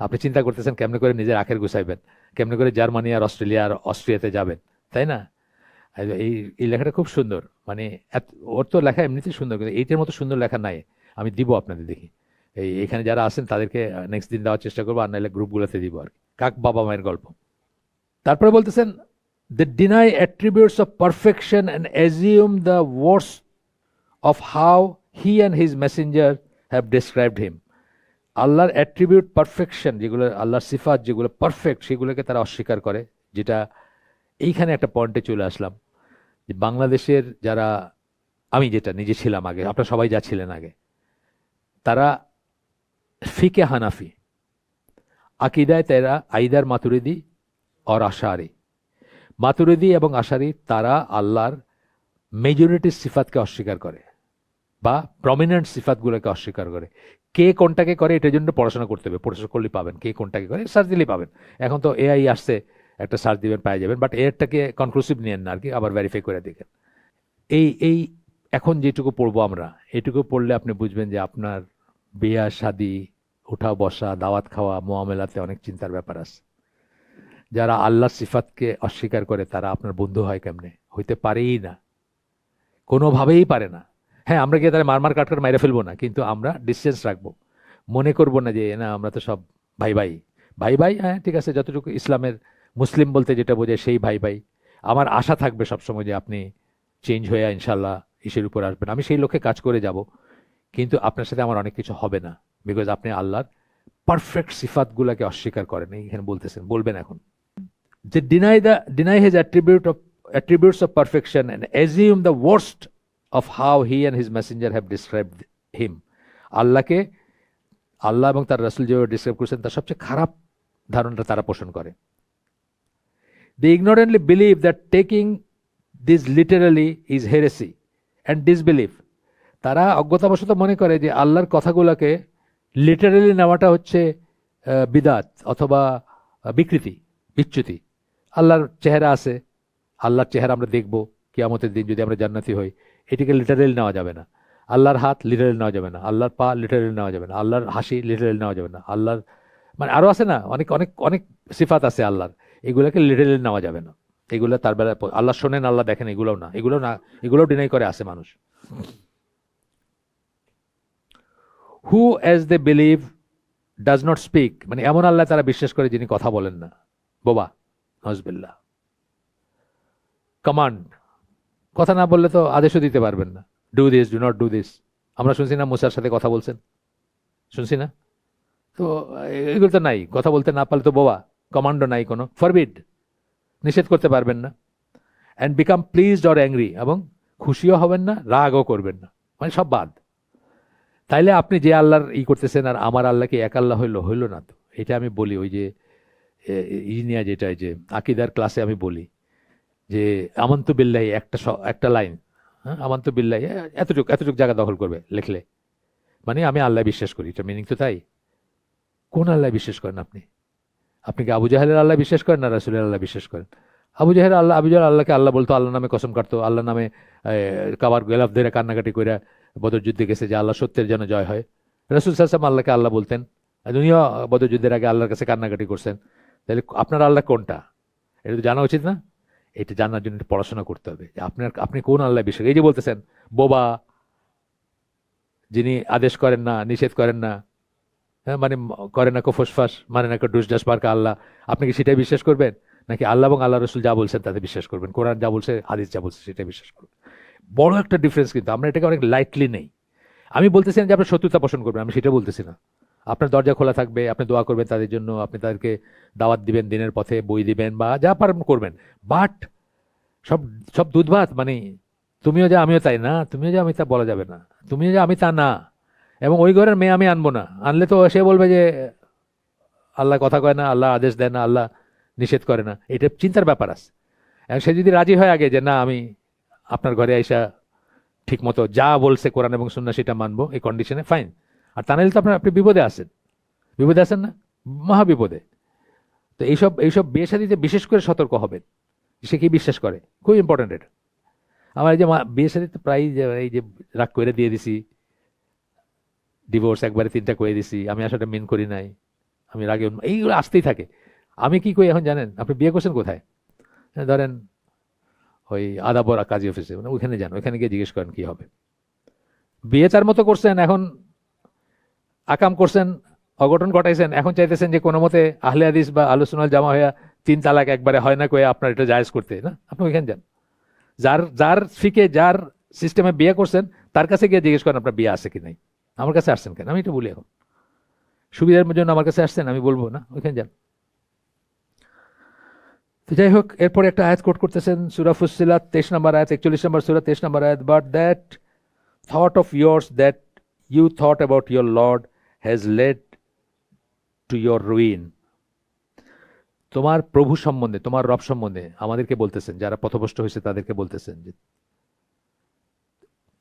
আপনি চিন্তা করতেছেন কেমনে করে নিজের আখের গুছাইবেন, কেমনে করে জার্মানি আর অস্ট্রেলিয়া আর অস্ট্রিয়াতে যাবেন, তাই না? এই এই লেখাটা খুব সুন্দর, মানে ওর তো লেখা এমনিতেই সুন্দর, কিন্তু এইটার মতো সুন্দর লেখা নাই। আমি দিব আপনাদের, দেখি এখানে যারা আছেন তাদেরকে নেক্সট দিন দেওয়ার চেষ্টা করবো, আর নাহলে গ্রুপগুলোতে দিব আর কি, কাক বাবা মায়ের গল্প। তারপরে বলতেছেন, they deny attributes of perfection and assume the worse of how he and his messenger have described him. আল্লাহর অ্যাট্রিবিউট পারফেকশন, যেগুলো আল্লাহর সিফাত যেগুলো পারফেক্ট, সেগুলোকে তারা অস্বীকার করে। যেটা এইখানে একটা পয়েন্টে চলে আসলাম, যে বাংলাদেশের যারা, আমি যেটা নিজে ছিলাম আগে, আপনারা সবাই যা ছিলেন আগে, তারা ফিকে হানাফি, আকিদায় তারা আইদার মাতুরিদি আর আশারি। মাতুরিদি এবং আশারি তারা আল্লাহর মেজরিটি সিফাতকে অস্বীকার করে, বা প্রমিনেন্ট সিফাতগুলোকে অস্বীকার করে। কে কোনটাকে করে এটার জন্য পড়াশোনা করতে হবে, পড়াশোনা করলে পাবেন কে কোনটাকে করে, সার্চ দিলেই পাবেন। এখন তো এআই আসছে, একটা সার্চ দিবেন পাই যাবেন, বাট এরটাকে কনক্লুসিভ নিয়েন না আর কি, আবার ভেরিফাই করে দেখেন। এই এখন যেটুকু পড়বো আমরা, এটুকু পড়লে আপনি বুঝবেন যে আপনার বিয়া শাদি, উঠা বসা, দাওয়াত খাওয়া, মোয়ামেলাতে অনেক চিন্তার ব্যাপার আছে। যারা আল্লাহ সিফাতকে অস্বীকার করে, তারা আপনার বন্ধু হয় কেমনে? হইতে পারেই না, কোনোভাবেই পারে না। হ্যাঁ, আমরা গিয়ে তারা মারমার কাটকাট মাইরে ফেলবো না, কিন্তু আমরা ডিস্টেন্স রাখবো, মনে করবো না যে না আমরা তো সব ভাই ভাই। ভাই ভাই, হ্যাঁ ঠিক আছে, যতটুকু ইসলামের মুসলিম বলতে যেটা বোঝায় সেই ভাই ভাই। আমার আশা থাকবে সবসময় যে আপনি চেঞ্জ হয়ে ইনশাল্লাহ ইসের উপর আসবেন, আমি সেই লক্ষ্যে কাজ করে যাব। কিন্তু আপনার সাথে আমার অনেক কিছু হবে না, বিকজ আপনি আল্লাহর পারফেক্ট সিফাতগুলোকে অস্বীকার করেন। এখানে বলতেছেন, বলবেন এখন যে deny his attributes of perfection and assume the worst of how he and his messenger have described him. আল্লাহকে, আল্লাহ এবং তার রাসূল যেভাবে ডিসক্রাইব করেছেন, তার সবচেয়ে খারাপ ধারণাটা তারা পোষণ করে। They ignorantly believe that taking this literally is heresy and disbelief. তারা অজ্ঞতাবশত মনে করে যে আল্লাহর কথাগুলোকে লিটারালি নেওয়াটা হচ্ছে বিদাত অথবা বিকৃতি, বিচ্যুতি। আল্লাহর চেহারা আছে, আল্লাহর চেহারা আমরা দেখব কিয়ামতের দিন যদি আমরা জান্নাতি হই, এটিকে লিটারেল নেওয়া যাবে না। আল্লাহর হাত লিটারেল নেওয়া যাবে না, আল্লাহর পা লিটারেল নেওয়া যাবে না, আল্লাহর হাসি লিটারেল নেওয়া যাবে না, আল্লাহর মানে আরও আছে না, অনেক অনেক অনেক সিফাত আছে আল্লাহর, এগুলোকে লিটারেল নেওয়া যাবে না। এগুলো তার বেলায় আল্লাহ শোনেন, আল্লাহ দেখেন, এগুলোও না, এগুলো না, এগুলোও ডিনাই করে আছে মানুষ। Who as they believe does not speak, মানে এমন আল্লাহ তারা বিশ্বাস করে যিনি কথা বলেন না, বোবা, নজবিল্লাহ। কমান্ড, কথা না বললে তো আদেশও দিতে পারবেন না, do this, do not do this. আমরা শুনছি না মুসার সাথে কথা বলছেন, শুনছি না? তো এগুলো তো নাই, কথা বলতে না পারলে তো বোবা, কমান্ডও নাই কোনো, ফরবিড, নিষেধ করতে পারবেন না। And become pleased or angry, এবং খুশিও হবেন না, রাগও করবেন না, মানে সব বাদ। তাইলে আপনি যে আল্লাহর করতেছেন আর আমার আল্লাহ কি এক আল্লাহ হইল না তো? এটা আমি বলি, ওই যে ইজিনিয়া যেটা, যে আকিদার ক্লাসে আমি বলি যে আমান্তু বিল্লাহি, একটা লাইন, হ্যাঁ, আমান্তু বিল্লাহি এতটুক জায়গা দখল করবে লিখলে, মানে আমি আল্লাহ বিশ্বাস করি, এটা মিনিং তো তাই। কোন আল্লাহ বিশ্বাস করেন আপনি? আপনি কি আবু জাহেলের আল্লাহ বিশ্বাস করেন না রাসূলের আল্লাহ বিশ্বাস করেন? আবু জাহেল আল্লাহকে আল্লাহ বলতো, আল্লাহ নামে কসম কাটতো, আল্লাহ নামে কাবার গেলাফ ধরে কান্নাকাটি করে বদর যুদ্ধে গেছে যে আল্লাহ সত্যের যেন জয় হয়। রাসূল সাল্লাল্লাহু আলাইহি ওয়াসাল্লাম আল্লাহকে আল্লাহ বলতেন, দুনিয়া বদর যুদ্ধের আগে আল্লাহর কাছে কান্নাকাটি করছেন। তাহলে আপনার আল্লাহ কোনটা? এটা তো জানা উচিত না? এটা জানার জন্য পড়াশোনা করতে হবে যে আপনি কোন আল্লাহ বিশ্বাস। এই যে বলতেছেন বোবা, যিনি আদেশ করেন না, নিষেধ করেন না, হ্যাঁ, মানে করে না কো ফুসফাস, মানে না কো ডুসডাস পার্কা আল্লাহ, আপনি কি সেটাই বিশ্বাস করবেন? নাকি আল্লাহ এবং আল্লাহ রসুল যা বলছেন তাতে বিশ্বাস করবেন, কোরআন যা বলছে, হাদিস যা বলছে সেটাই বিশ্বাস করবেন? বড় একটা ডিফারেন্স, কিন্তু আমরা এটাকে অনেক লাইটলি নেই। আমি বলতেছি না যে আপনি শত্রুতা পোষণ করবেন, আমি সেটা বলতেছি না। আপনার দরজা খোলা থাকবে, আপনি দোয়া করবেন তাদের জন্য, আপনি তাদেরকে দাওয়াত দিবেন, দিনের পথে বই দিবেন বা যা পারেন করবেন। বাট সব সব দুধ ভাত, মানে তুমিও যা আমিও তাই না, তুমিও যা আমি তা বলা যাবে না, তুমিও যা আমি তা না। এবং ওই ঘরের মেয়ে আমি আনবো না, আনলে তো সে বলবে যে আল্লাহ কথা কয় না, আল্লাহ আদেশ দেয় না, আল্লাহ নিষেধ করে না, এটা চিন্তার ব্যাপার আছে। এবং সে যদি রাজি হয় আগে যে না আমি আপনার ঘরে আইসা ঠিক মতো যা বলছে কোরআন এবং সুন্নাহ সেটা মানবো, এই কন্ডিশনে ফাইন। আর তা নাহলে তো আপনি বিপদে আছেন, বিপদে আছেন না, মহা বিপদে। তো এইসব বিয়ে শাদীতে বিশেষ করে সতর্ক হবেন, সে কি বিশ্বাস করে, খুব ইম্পর্টেন্ট এটা। আমার এই যে বিয়ে শাদীতে প্রায় এই যে রাগ করে দিয়ে দিছি, ডিভোর্স একবারে 3টা করে দিছি, আমি আসলে মেন করি নাই, আমি রাগে এইগুলো আসতেই থাকে। আমি কি করি এখন জানেন? আপনি বিয়ে করছেন কোথায়? ধরেন ওই আদাবর কাজী অফিসে, মানে ওইখানে যান, ওইখানে গিয়ে জিজ্ঞেস করেন কি হবে। বিয়ে তার মতো করছেন, এখন আকাম করছেন, অঘটন ঘটাইছেন, এখন চাইতেছেন যে কোনো মতে আহলে হাদিস বা আলোচনাল জামা হইয়া 3 তালাক একবারে হয় না কয়ে আপনার এটা জায়েজ করতে না। আপনি ওইখানে যান, যার ফিকে যার সিস্টেমে বিয়ে করছেন তার কাছে গিয়ে জিজ্ঞেস করেন আপনার বিয়ে আছে কি নাই। আমার কাছে আসছেন কেন? আমি এটা বলি এখন সুবিধার জন্য আমার কাছে আসছেন, আমি বলবো না, ওইখানে যান। তো যাই হোক, এরপরে একটা আয়াত কোট করতেছেন, সূরা ফুসসিলাত 23 নম্বর আয়াত, 41 নম্বর সূরা 23 নম্বর আয়াত, but that thought of yours that you thought about your Lord has led to your ruin. তোমার প্রভু সম্বন্ধে, তোমার রব সম্বন্ধে আমাদেরকে বলতেছেন, যারা পথভ্রষ্ট হয়েছে তাদেরকে বলতেছেন যে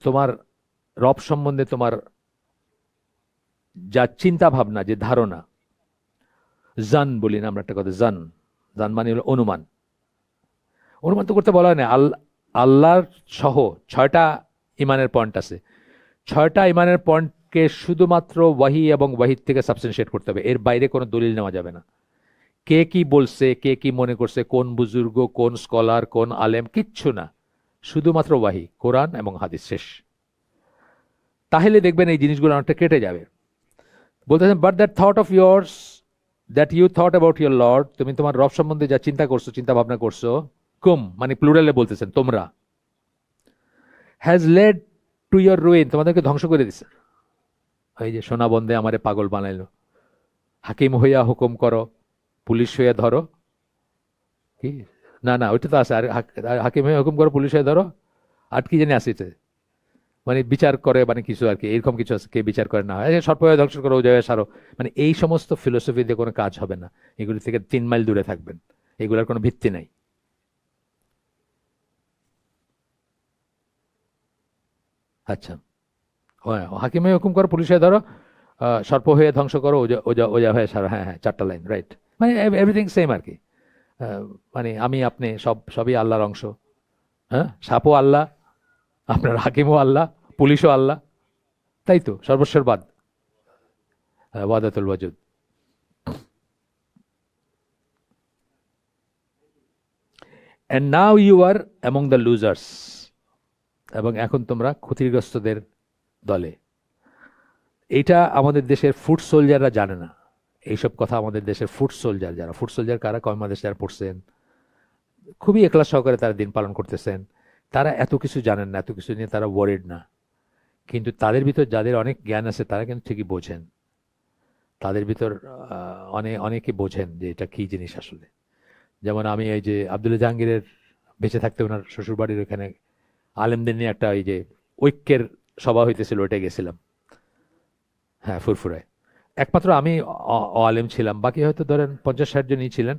তোমার রব সম্বন্ধে তোমার যা চিন্তা ভাবনা, যে ধারণা, জান বলি না আমরা একটা কথা, জান মানে হলো অনুমান। অনুমান তো করতে বলা হয় না। আল্লাহর সহ 6টা ইমানের পয়েন্ট আছে, 6টা ইমানের পয়েন্টকে শুধুমাত্র ওয়াহি এবং ওয়াহিদ থেকে সাবস্টেনশিয়েট করতে হবে, এর বাইরে কোনো দলিল নেওয়া যাবে না। কে কি বলছে, কে কি মনে করছে, কোন বুজুর্গ, কোন স্কলার, কোন আলেম, কিচ্ছু না, শুধুমাত্র ওয়াহি, কোরআন এবং হাদিস, শেষ। তাহলে দেখবেন এই জিনিসগুলো অনেকটা কেটে যাবে। বলতেছেন but that thought of yours that you thought about your Lord, তুমি তোমার রব সম্বন্ধে যা চিন্তা করছো, চিন্তা ভাবনা করছো, কুম মানে প্লুরালে বলতেছেন তোমরা, has led to your ruin, তোমাদেরকে ধ্বংস করে দিছে। এই যে সোনা বন্দে আমারে পাগল বানাইলো, হাকিম হইয়া হুকুম করো, পুলিশ হইয়া ধরো, কি না না ওইটা তো আছে, আর হাকিম হইয়া হুকুম করো, পুলিশ হয়ে ধরো, আর কি জানি আসিছে, মানে বিচার করে, মানে কিছু আর কি এরকম কিছু আছে, কে বিচার করে না হয়, সর্প হয়ে ধ্বংস করো, ওই সারো, মানে এই সমস্ত ফিলোসফি দিয়ে কোনো কাজ হবে না। এগুলি থেকে 3 মাইল দূরে থাকবেন, এগুলোর কোনো ভিত্তি নাই। আচ্ছা, হাকিম হয়ে হুকুম করো, পুলিশ হয়ে ধরো, সর্প হয়ে ধ্বংস করো, ওজা হয়ে সারো, হ্যাঁ হ্যাঁ 4টা লাইন, রাইট। মানে এভরিথিং সেম আর কি। মানে আমি আপনি সবই আল্লাহর অংশ। হ্যাঁ, সাপও আল্লাহ, আপনার হাকিমও আল্লাহ, পুলিশও আল্লাহ, তাই তো, সর্বস্বর বাদ, ওয়াদাতুল ওয়াজুদ। And now you are among the losers, এবং এখন তোমরা ক্ষতিগ্রস্তদের দলে। এইটা আমাদের দেশের ফুট সোলজাররা জানে না, এইসব কথা আমাদের দেশের ফুট সোলজার, যারা ফুট সোলজার কারা, কর্মাদেশ যারা পড়ছেন, খুবই একলাস সহকারে তারা দিন পালন করতেছেন, তারা এত কিছু জানেন না, এত কিছু নিয়ে তারা ওয়ারিড না। কিন্তু তাদের ভিতর যাদের অনেক জ্ঞান আছে তারা কিন্তু ঠিকই বোঝেন, তাদের ভিতর অনেকে বোঝেন যে এটা কী জিনিস আসলে। যেমন আমি এই যে আবদুল্লাহ জাহাঙ্গীরের বেঁচে থাকতে ওনার শ্বশুরবাড়ির ওখানে আলেমদের নিয়ে একটা ওই যে ঐক্যের সভা হইতেছিল, ওইটা গেছিলাম, হ্যাঁ, ফুরফুরায়। একমাত্র আমি আলেম ছিলাম, বাকি হয়তো ধরেন 50-60 জনই ছিলেন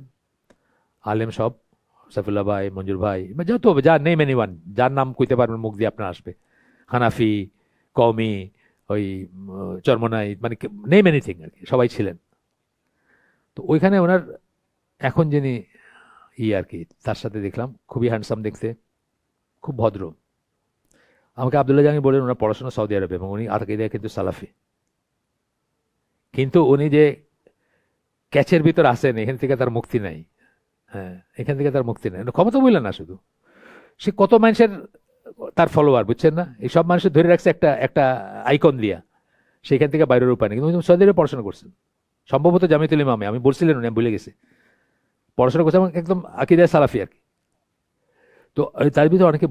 আলেম সব, সাইফুল্লাহ ভাই, মঞ্জুর ভাই, যত যা নেম এনিওয়ান, যার নাম কইতে পারবেন মুখ দিয়ে আপনার আসবে, হানাফি, কওমি, ওই চরমনাই, মানে নেম এনিথিং আর কি, সবাই ছিলেন। তো ওইখানে ওনার এখন যিনি আর কি, তার সাথে দেখলাম খুবই হ্যান্ডসাম দেখতে, খুব ভদ্র। আমাকে আবদুল্লাহ জাহাঙ্গীর বলেন ওনার পড়াশোনা সৌদি আরবে, এবং উনি আকিদায় কিন্তু সালাফি, কিন্তু উনি যে ক্যাচের ভিতর আসেন, এখান থেকে তার মুক্তি নাই। হ্যাঁ, এখান থেকে তার মুক্তি নাই, ক্ষমতা বললেন না শুধু, সে কত মানুষের তার ফলোয়ার, বুঝছেন না, এই সব মানুষের ধরে রাখছে একটা একটা আইকন দিয়া, সেখান থেকে বাইরের উপায় নেই। কিন্তু উনি সৌদি আরবে পড়াশোনা করছেন, সম্ভবত জামিয়াতুল ইমামে, আমি বলছিলেন উনি, আমি ভুলে গেছি, পড়াশোনা করছে এবং একদম আকিদায় সালাফি আর কি। তো তার ভিতরে অনেকে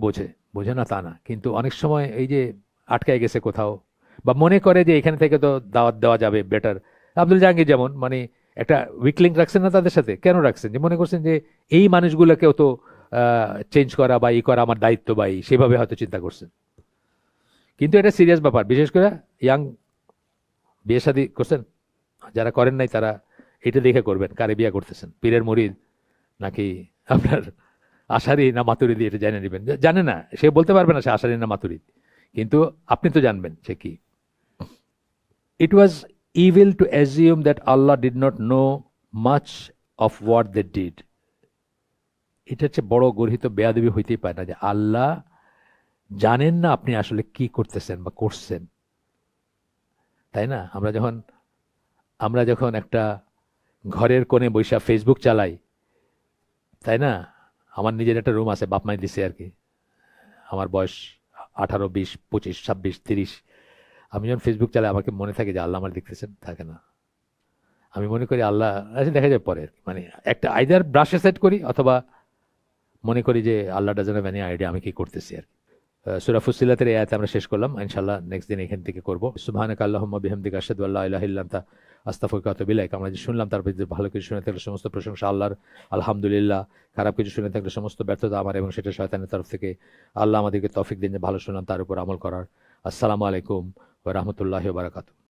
বোঝে না তা না, কিন্তু অনেক সময় এই যে আটকায় গেছে কোথাও, বা মনে করে যে এখানে থেকে তো দাওয়াত দেওয়া যাবে বেটার। আব্দুল জাহাঙ্গীর যেমন, মানে একটা উইক লিঙ্ক রাখছেন না তাদের সাথে, কেন রাখছেন, যে মনে করছেন যে এই মানুষগুলোকেও তো চেঞ্জ করা বা করা আমার দায়িত্ব, বা সেভাবে হয়তো চিন্তা করছেন। কিন্তু এটা সিরিয়াস ব্যাপার, বিশেষ করে ইয়াং বিয়ে শাদী করছেন, যারা করেন নাই তারা এটা দেখে করবেন, কারে বিয়ে করতেছেন, পীরের মুরিদ নাকি আপনার আশারি না মাতুরিদি, এটা জেনে নেবেন। জানে না, সে বলতে পারবে না সে আশারি না মাতুরিদ, কিন্তু আপনি তো জানবেন সে কি। It was evil to assume that Allah did not know much of what they did. এটা হচ্ছে বড় গর্হিত বেয়াদবি, হইতেই পারে না যে আল্লাহ জানেন না আপনি আসলে কি করতেছেন বা করছেন, তাই না? আমরা যখন একটা ঘরের কোণে বৈশা ফেসবুক চালাই, তাই না, আমার নিজের একটা রুম আছে, বাপ মাই দিছে আর কি, আমার বয়স 18, 20, 25, 26, 30, আমি যখন ফেসবুক চালাই আমাকে মনে থাকে যে আল্লাহ আমার দেখতেছেন, থাকে না, আমি মনে করি আল্লাহ আচ্ছা দেখা যায় পরে, মানে একটা আইদার ব্রাশে সেট করি, অথবা মনে করি যে আল্লাহ ডাজন্ট হ্যাভ এনি আইডিয়া আমি কি করতেছি আর কি। সূরা ফুসিলাতের এই আয়াতে আমরা শেষ করলাম, ইনশাআল্লাহ নেক্সট দিন এখান থেকে করব। সুবহানাকা আল্লাহুম্মা বিহামদিকা আশহাদু আল্লা ইলাহা ইল্লা আনতা আস্তাগফিরুকা ওয়া আতুবু ইলাইক। আমরা যে শুনলাম তারপর যে ভালো কিছু শুনে থাকলে সমস্ত প্রশংসা আল্লাহর, আলহামদুলিল্লাহ। খারাপ কিছু শুনে থাকলে সমস্ত ব্যর্থতা আমার, এবং সেটা শয়তানের তরফ থেকে। আল্লাহ আমাদেরকে তৌফিক দিন যে ভালো শুনলাম তার উপর আমল করার। আসসালামু আলাইকুম ওয়া রাহমাতুল্লাহি ওয়া বারাকাতুহু।